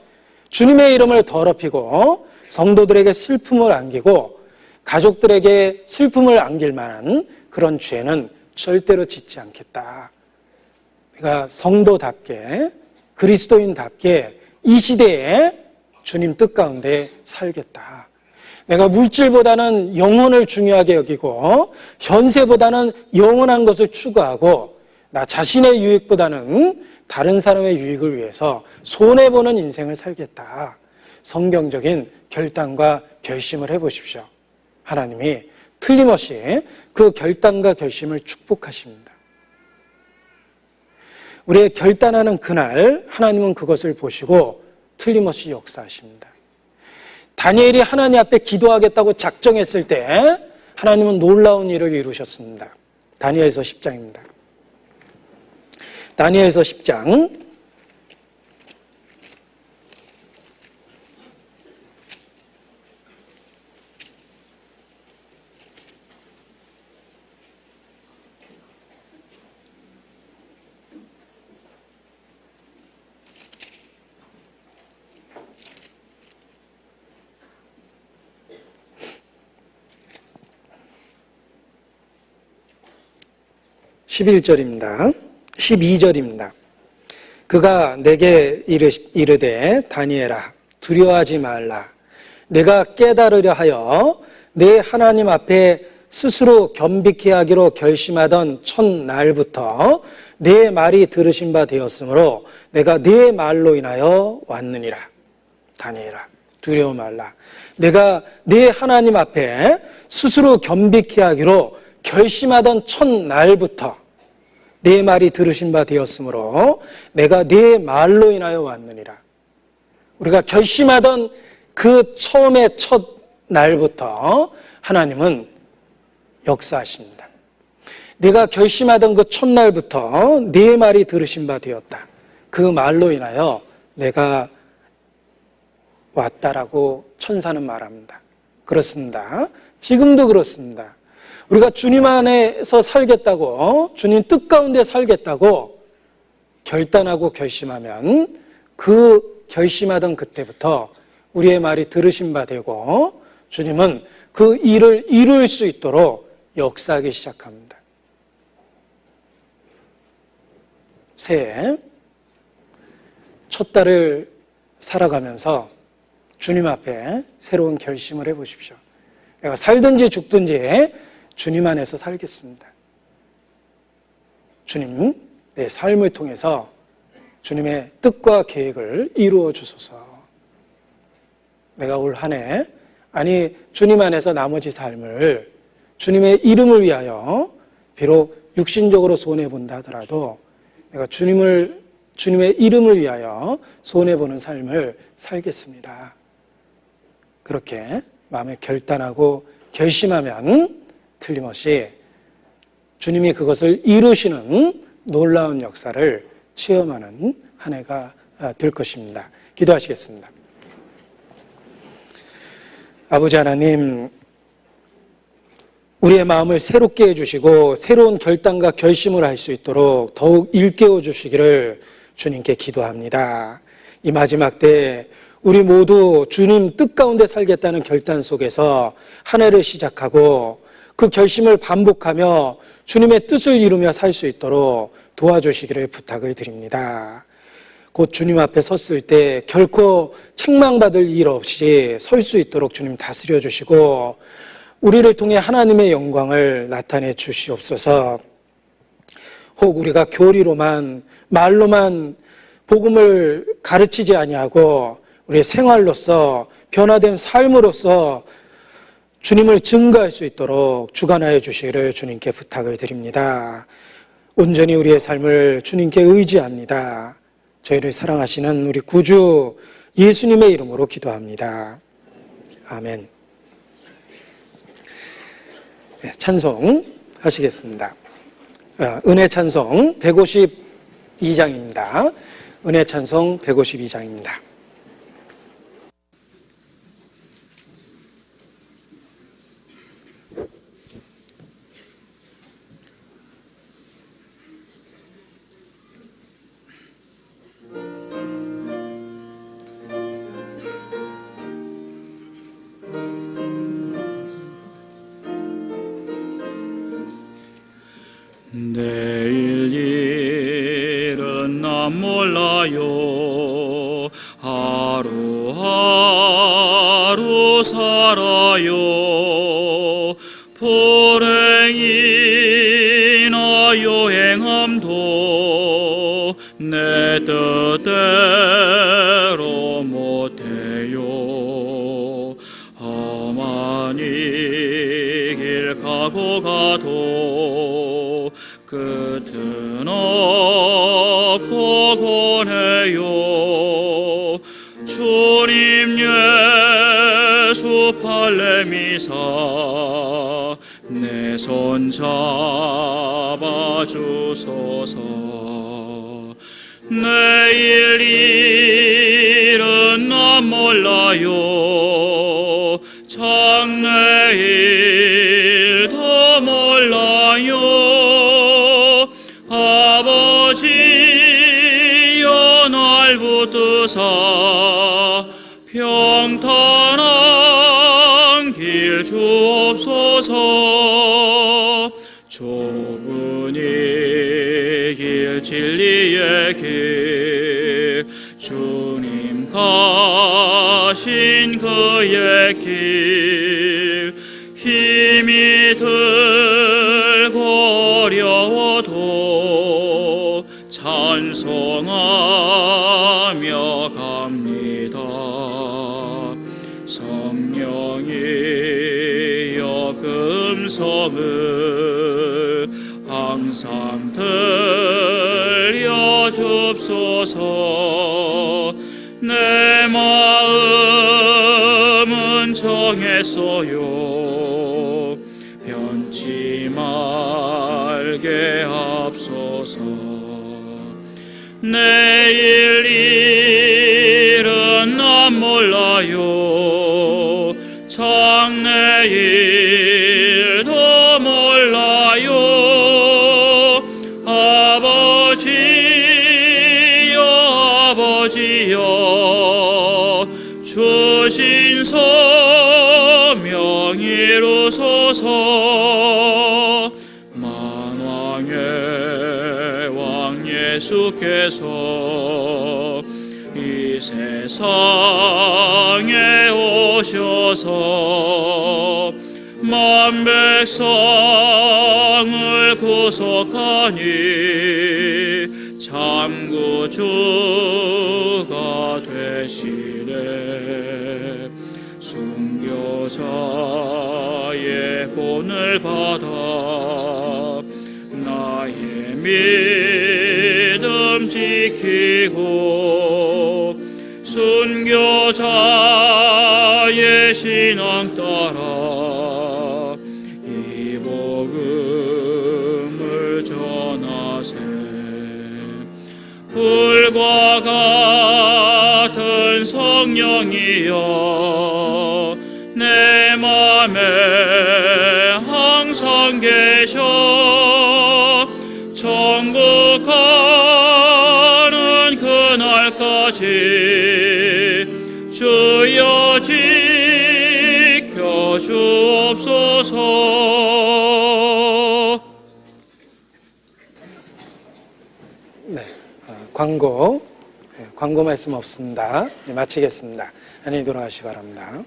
A: 주님의 이름을 더럽히고 성도들에게 슬픔을 안기고 가족들에게 슬픔을 안길 만한 그런 죄는 절대로 짓지 않겠다. 내가 성도답게 그리스도인답게 이 시대에 주님 뜻 가운데 살겠다. 내가 물질보다는 영혼을 중요하게 여기고 현세보다는 영원한 것을 추구하고 나 자신의 유익보다는 다른 사람의 유익을 위해서 손해보는 인생을 살겠다. 성경적인 결단과 결심을 해보십시오. 하나님이 틀림없이 그 결단과 결심을 축복하십니다. 우리의 결단하는 그날 하나님은 그것을 보시고 틀림없이 역사하십니다. 다니엘이 하나님 앞에 기도하겠다고 작정했을 때 하나님은 놀라운 일을 이루셨습니다. 다니엘서 10장입니다. 다니엘서 10장 11절입니다. 12절입니다. 그가 내게 이르되 다니엘아 두려워하지 말라. 내가 깨달으려 하여 내 하나님 앞에 스스로 겸비케 하기로 결심하던 첫날부터 내 말이 들으신 바 되었으므로 내가 내 말로 인하여 왔느니라. 다니엘아 두려워 말라. 내가 내 하나님 앞에 스스로 겸비케 하기로 결심하던 첫날부터 내 말이 들으신 바 되었으므로 내가 내 말로 인하여 왔느니라. 우리가 결심하던 그 처음의 첫 날부터 하나님은 역사하십니다. 내가 결심하던 그 첫날부터 내 말이 들으신 바 되었다. 그 말로 인하여 내가 왔다라고 천사는 말합니다. 그렇습니다. 지금도 그렇습니다. 우리가 주님 안에서 살겠다고, 주님 뜻 가운데 살겠다고 결단하고 결심하면 그 결심하던 그때부터 우리의 말이 들으신 바 되고 주님은 그 일을 이룰 수 있도록 역사하기 시작합니다. 새해 첫 달을 살아가면서 주님 앞에 새로운 결심을 해보십시오. 내가 살든지 죽든지 주님 안에서 살겠습니다. 주님, 내 삶을 통해서 주님의 뜻과 계획을 이루어 주소서. 내가 올 한 해, 아니 주님 안에서 나머지 삶을 주님의 이름을 위하여 비록 육신적으로 손해본다 하더라도 내가 주님의 이름을 위하여 손해보는 삶을 살겠습니다. 그렇게 마음에 결단하고 결심하면 틀림없이 주님이 그것을 이루시는 놀라운 역사를 체험하는 한 해가 될 것입니다. 기도하시겠습니다. 아버지 하나님, 우리의 마음을 새롭게 해주시고 새로운 결단과 결심을 할 수 있도록 더욱 일깨워 주시기를 주님께 기도합니다. 이 마지막 때 우리 모두 주님 뜻 가운데 살겠다는 결단 속에서 한 해를 시작하고 그 결심을 반복하며 주님의 뜻을 이루며 살 수 있도록 도와주시기를 부탁을 드립니다. 곧 주님 앞에 섰을 때 결코 책망받을 일 없이 설 수 있도록 주님 다스려 주시고 우리를 통해 하나님의 영광을 나타내 주시옵소서. 혹 우리가 교리로만 말로만 복음을 가르치지 아니하고 우리의 생활로서 변화된 삶으로서 주님을 증거할 수 있도록 주관하여 주시기를 주님께 부탁을 드립니다. 온전히 우리의 삶을 주님께 의지합니다. 저희를 사랑하시는 우리 구주 예수님의 이름으로 기도합니다. 아멘. 네, 찬송 하시겠습니다. 은혜 찬송 152장입니다. 은혜 찬송 152장입니다.
B: 내일 일은 난 몰라요. 하루하루 살아요. 불행이나 여행함도 내 뜻대로 못해요. 험한 이 길 가고 가도 끝은 없고 권해요. 주님 예수 팔레미사 내 손 잡아주소서. 내일 일은 난 몰라요. 장래일도 몰라요. 아버지여 날 붙드사 평탄한 길 주옵소서. 좁은 이 길 진리의 길 주님 가신 그의 길 힘이 들고 어려워도 찬송하며 갑니다. 성령이여 금성을 항상 들려줍소서. 내 마음은 정했어요. 변치 말게 합소서. 내일 일은 난 몰라요. 장래일도 몰라요. 아버지여 주신 소명 이루소서. 만왕의 왕 예수께서 이 세상에 오셔서 만 백성을 구속하니 참 구주가 되시네. 순교자의 본을 받아 나의 믿음 지키고 순교자의 신앙 따라 이 복음을 전하세. 불과 같은 성령이여 내 맘에 항상 계셔. 천국 가는 그날까지 주여 지켜 주옵소서.
A: 네, 광고 말씀 없습니다. 네, 마치겠습니다. 안녕히 돌아가시기 바랍니다.